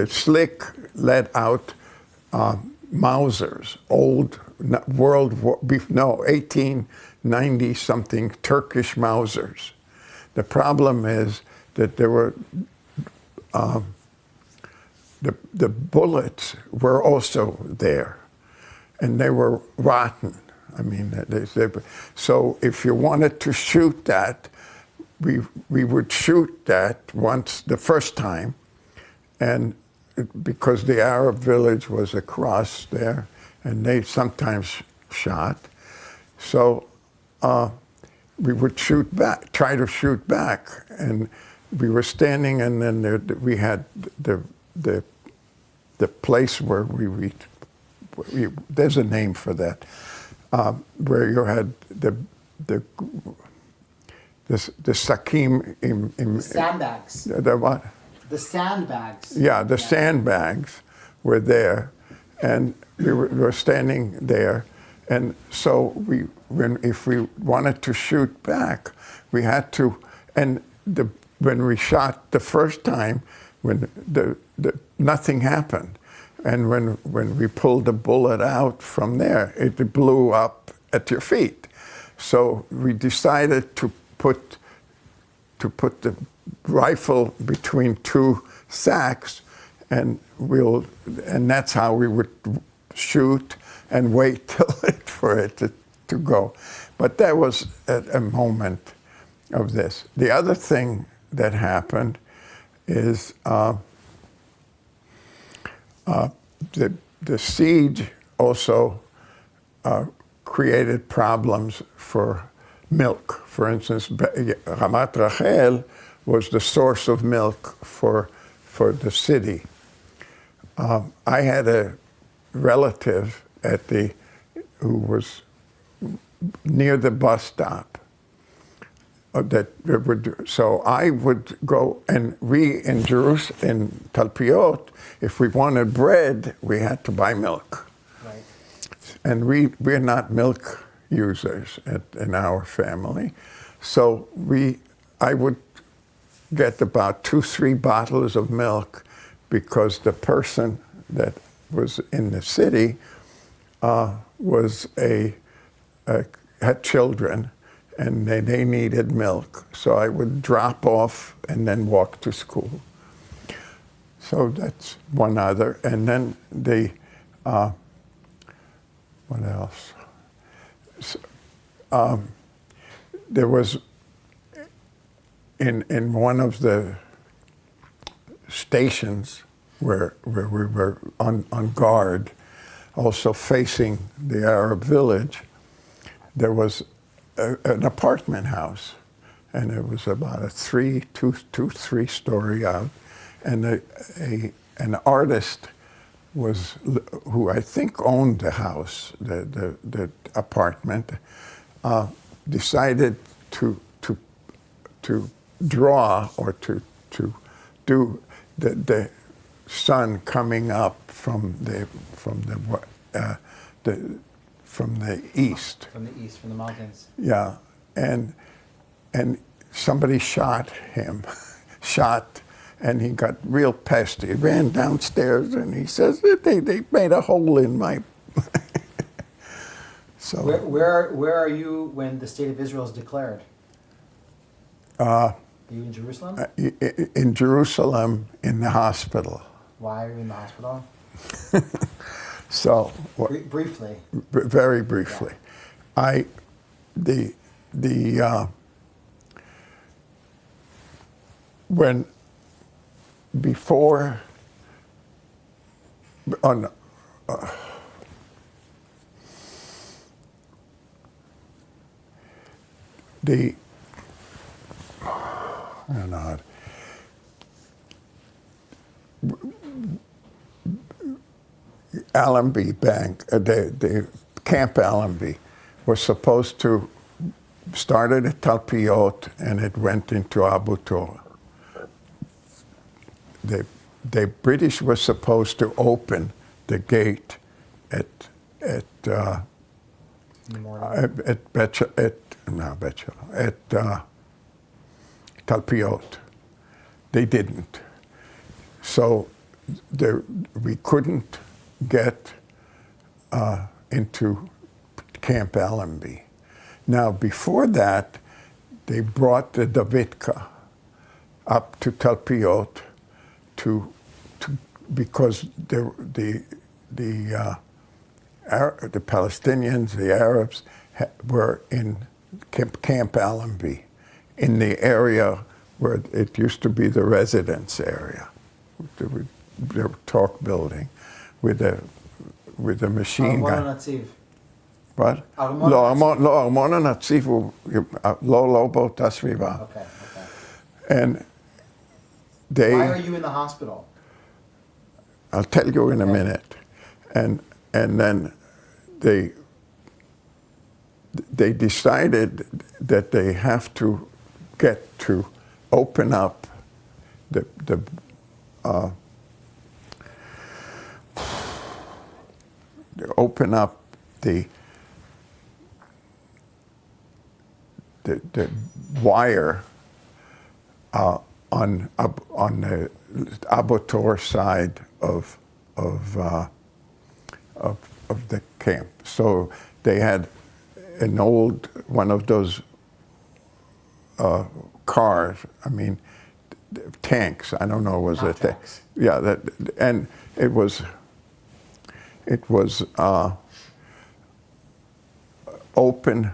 slick let out Mausers, old World War, 1890 something Turkish Mausers. The problem is that there were the bullets were also there, and they were rotten. I mean, so if you wanted to shoot that, we would shoot that once the first time, and because the Arab village was across there, and they sometimes shot, so we would shoot back, try to shoot back, and we were standing, and then we had the place where there's a name for that, where you had the sakim The sandbags. the what? The sandbags. Yeah, the sandbags were there, and we were standing there, and so if we wanted to shoot back, we had to, and when we shot the first time, when nothing happened, and when we pulled the bullet out from there, it blew up at your feet. So we decided to put the rifle between 2 sacks, and that's how we would shoot and wait for it to go. But that was a moment of this. The other thing that happened is the siege also created problems for milk. For instance, Ramat Rachel was the source of milk for the city. I had a relative who was near the bus stop. So I would go, and we in Jerusalem, in Talpiot, if we wanted bread, we had to buy milk. Right. And we're not milk users in our family. So I would get about 2-3 bottles of milk because the person that was in the city had children, and they needed milk. So I would drop off and then walk to school. So that's one other. And then what else? So, there was, in one of the stations where we were on guard, also facing the Arab village, there was an apartment house, and it was about a three-story out, and an artist who I think owned the house, the apartment, decided to draw or to do the sun coming up from the east. From the east, from the mountains. Yeah, and somebody shot him, and he got real pissed. He ran downstairs and he says they made a hole in my. So where are you when the state of Israel is declared? Are you in Jerusalem? In Jerusalem, in the hospital. Why are you in the hospital? So Briefly. Very briefly, Yeah. When before on the I don't know how Allenby Bank, the Camp Allenby was supposed to started at Talpiot and it went into Abu Tor. The British were supposed to open the gate at Talpiot. They didn't. So we couldn't get into Camp Allenby. Now, before that, they brought the Davidka up to Talpiot because the Palestinians, the Arabs, were in Camp Allenby, in the area where it used to be the residence area, the talk building, with the machine gun. What? לא, ארמון הנציב הוא לא באותה סביבה. Okay. And they... Why are you in the hospital? I'll tell you in a minute. And then they decided that they have to get to open up the wire on the Abu Tor side of the camp. So they had an old one of those cars. I mean, tanks. I don't know, was it? Tanks. Yeah, and it was open.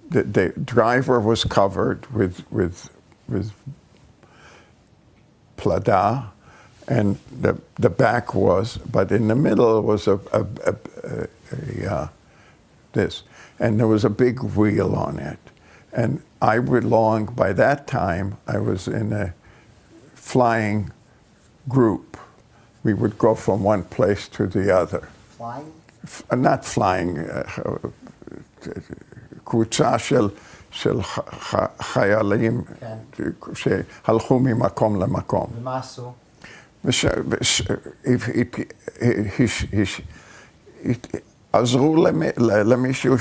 The driver was covered with plada, and the back was, but in the middle was this, and there was a big wheel on it, and I belonged, by that time I was in a flying group. We would go from one place to the other. Flying? Not flying. קבוצה של חיילים שהלכו ממקום למקום. ומה עשו? עזרו למישהו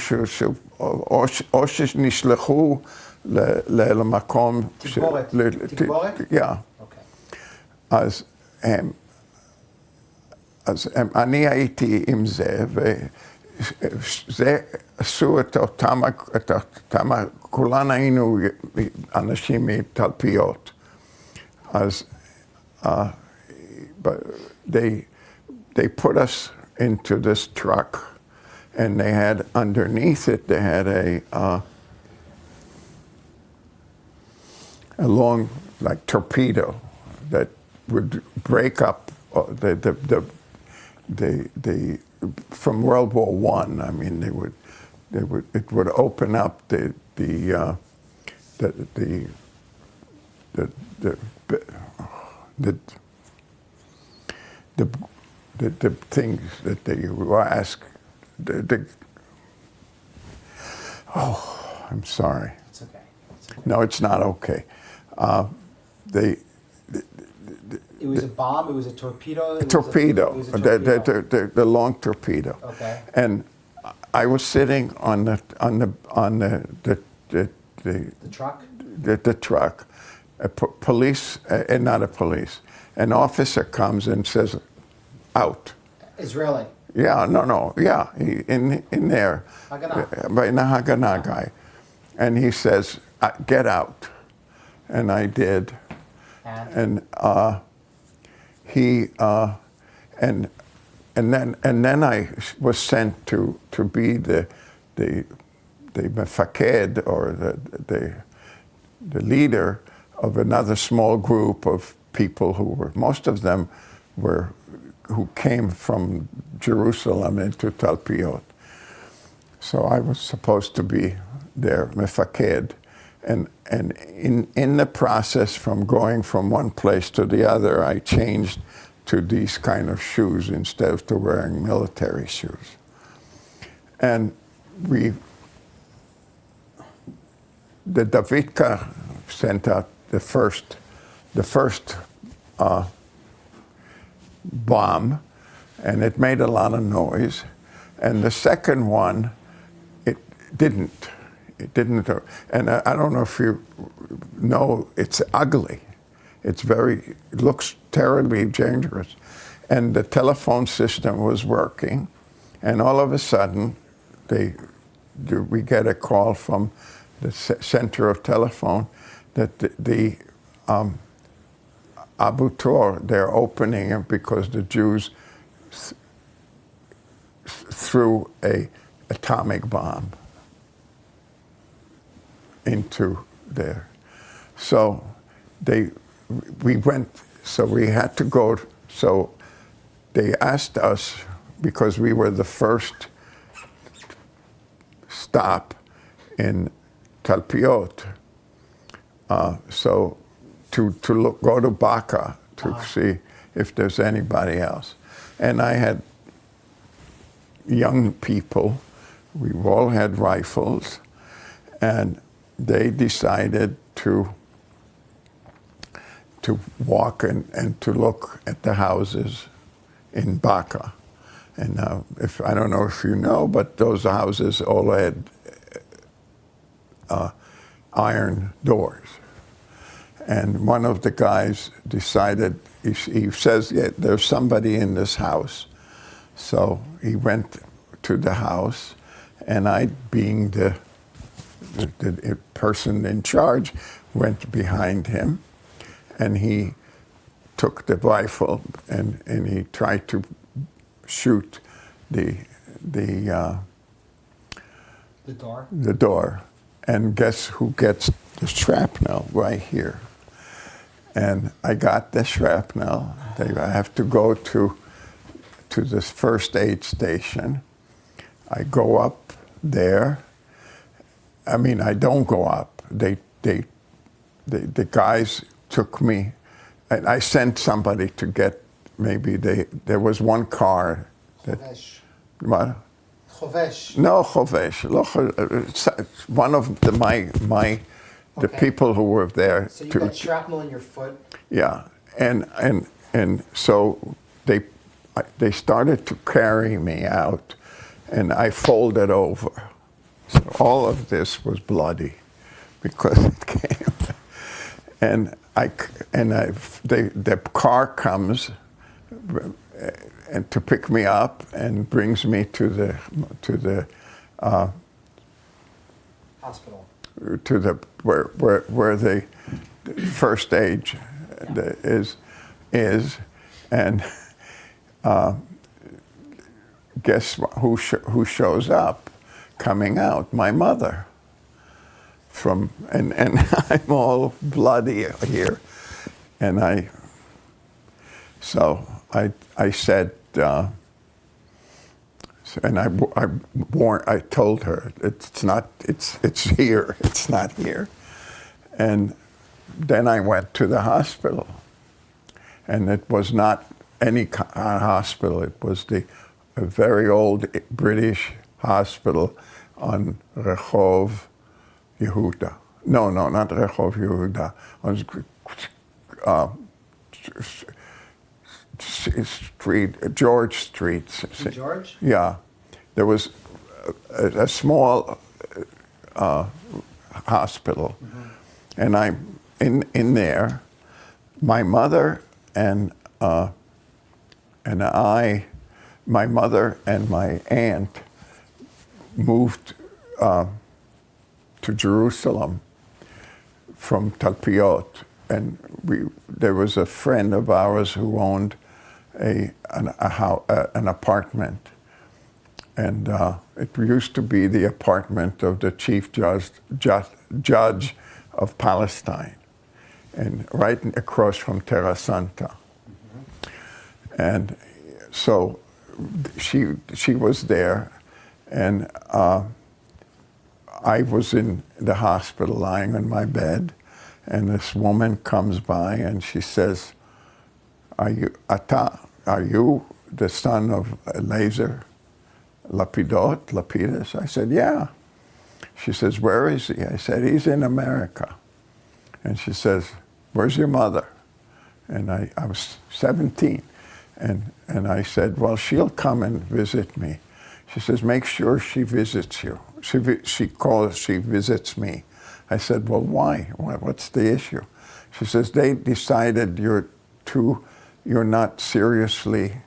או שנשלחו למקום... תגבורת? כן. אז אני הייתי עם זה, וזה עשו את אותם, כולנו היינו אנשים מתלפיות. אז they put us into this truck, and they had underneath it, they had a long, like, torpedo that would break up from World War One. I mean, it would open up the things that they were asked. I'm sorry. It's okay. It's okay. No, it's not okay. It was a bomb. It was a torpedo. Torpedo. It was a torpedo. The long torpedo. Okay. And I was sitting on the truck. The truck. Police, not a police. An officer comes and says, "Out." Israeli. Yeah, no, yeah, in there, Haganah. by the Haganah guy, and he says, "Get out," and I did, and then I was sent to be the mefaked, or the leader of another small group of people most of them who came from Jerusalem into Talpiot. So I was supposed to be their mefaked, and in the process from going from one place to the other, I changed to these kind of shoes instead of to wearing military shoes. And the Davidka sent out the first bomb, and it made a lot of noise. And the second one, it didn't. And I don't know if you know, it's ugly. It looks terribly dangerous. And the telephone system was working, and all of a sudden, we get a call from the center of telephone that the Abu Tor, they're opening it because the Jews threw an atomic bomb into there. So we had to go, so they asked us, because we were the first stop in Talpiot, so to go to Baka to see if there's anybody else. And I had young people, we all had rifles, and they decided to walk and to look at the houses in Baka. And I don't know if you know, but those houses all had iron doors. And one of the guys decided, he says, yeah, there's somebody in this house. So he went to the house, and I, being the person in charge, went behind him, and he took the rifle and he tried to shoot the door. And guess who gets the shrapnel? Right here. And I got the shrapnel. I have to go to this first aid station. I go up there. I mean, I don't go up. The guys took me, and I sent somebody to get, there was one car that, what? Chovesh. No, Chovesh. One of the people who were there. So you got shrapnel in your foot? Yeah, and so they started to carry me out, and I folded over. So all of this was bloody because it came. And the car comes and to pick me up and brings me to the hospital, to the where the first aid is, and guess who shows up coming out? My mother. And I'm all bloody here, and so I said, and I told her it's here, it's not here. And then I went to the hospital, and it was not any hospital. It was a very old British hospital on Rehov Yehuda. No, not Rehov Yehuda. On George Street. St. George? Yeah. There was a small hospital. Mm-hmm. And I'm in there. My mother and my mother and my aunt moved to Jerusalem from Talpiot, and there was a friend of ours who owned an apartment, and it used to be the apartment of the chief judge of Palestine, and right across from Terra Santa. Mm-hmm. And so she was there, and I was in the hospital lying on my bed, and this woman comes by and she says, are you the son of Eliezer Lapides? I said, yeah. She says, where is he? I said, he's in America. And she says, where's your mother? And I was 17. And I said, well, she'll come and visit me. She says, make sure she visits you. She visits me. I said, well, why? What's the issue? She says, they decided you're not seriously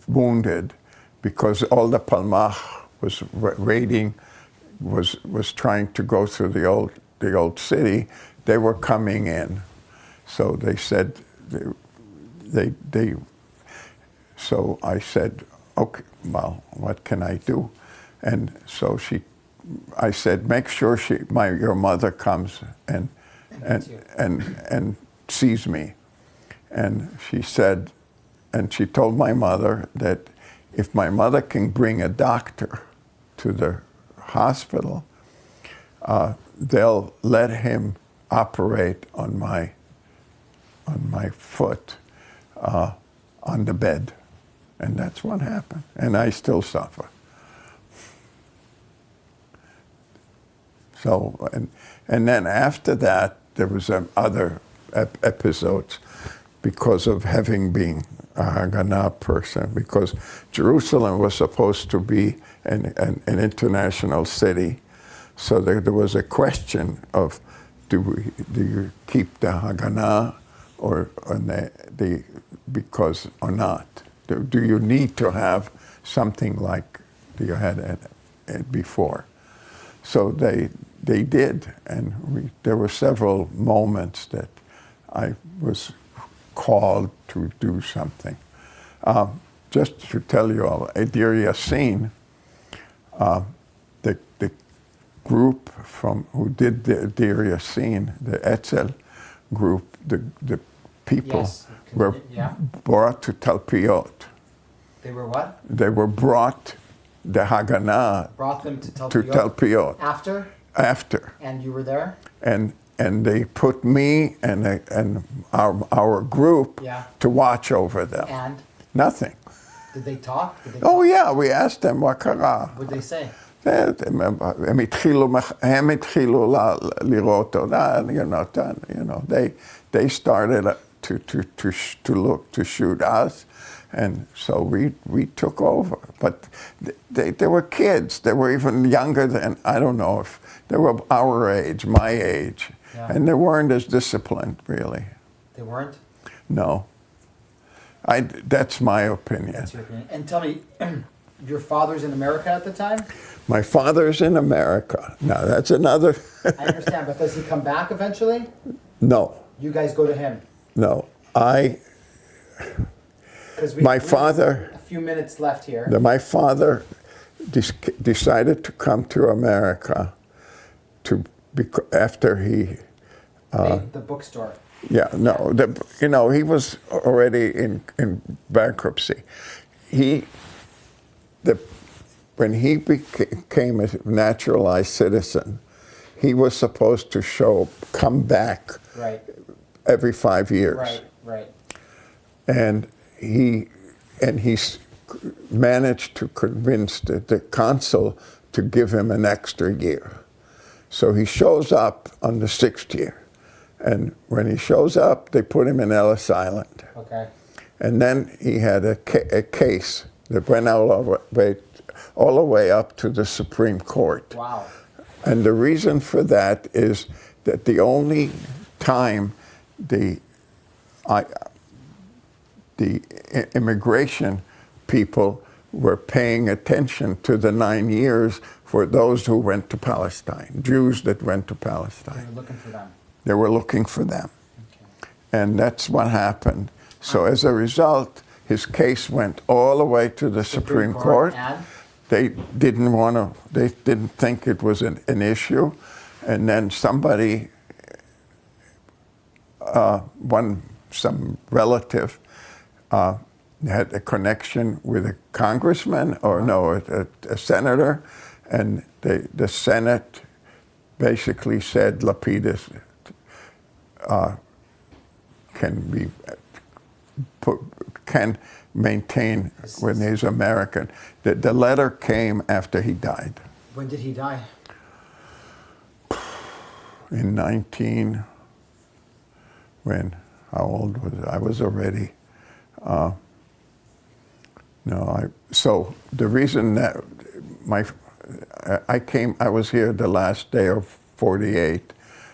wounded because all the Palmach was raiding, was trying to go through the old city. They were coming in, so they said So I said, okay, well, what can I do? And so I said, make sure your mother comes and sees me. And she said, and she told my mother that if my mother can bring a doctor to the hospital, they'll let him operate on my foot on the bed. And that's what happened. And I still suffer. So, and then after that, there was other episodes because of having been a Haganah person, because Jerusalem was supposed to be an international city. So there was a question of, do you keep the Haganah or because or not? Do you need to have something like you had before? So they did, and there were several moments that I was called to do something. Just to tell you all, Deir Yassin, the group who did the Deir Yassin, the Etzel group, the people were brought to Talpiot. They were what? They were brought, the Haganah brought them to Talpiot. After? After. And you were there? And they put me and our group to watch over them. And? Nothing. Did they talk? Oh yeah, we asked them what קרה. What did they say? הם התחילו לראות אותה, they started to shoot us, and so we took over. But they were kids. They were even younger than, I don't know if they were our age, my age, and they weren't as disciplined, really. They weren't? No. That's my opinion. That's your opinion. And tell me, your father's in America at the time? My father's in America. Now, that's another... I understand, but does he come back eventually? No. You guys go to him? No. My father... A few minutes left here. My father decided to come to America after he... made the bookstore. Yeah, no, he was already in bankruptcy. When he became a naturalized citizen, he was supposed to come back Right. every 5 years. Right. Right. And he managed to convince the consul to give him an extra year. So he shows up on the 6th year. And when he shows up, they put him in Ellis Island. Okay. And then he had a case that went all the way up to the Supreme Court. Wow. And the reason for that is that the only time the immigration people were paying attention to the 9 years for those who went to Palestine, Jews that went to They Palestine. were looking for them. They were looking for them. Okay. And that's what happened. So as a result, his case went all the way to the Supreme Court. And? They didn't think it was an issue. And then somebody, some relative, had a connection with a congressman, or no, a senator, and the Senate basically said Lapides can maintain when he's American. The letter came after he died. When did he die? In how old was I? I was already, so the reason that I was here the last day of 48,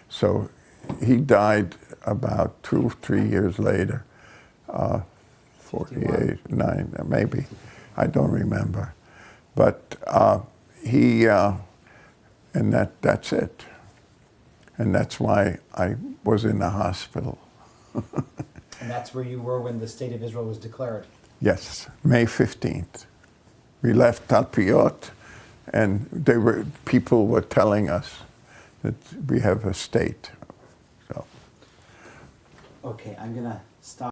so he died about 2-3 years later, 48, 9, maybe, I don't remember. But and that's it. And that's why I was in the hospital. And that's where you were when the State of Israel was declared? Yes, May 15th. We left Talpiot, and people were telling us that we have a state. So. Okay, I'm going to stop.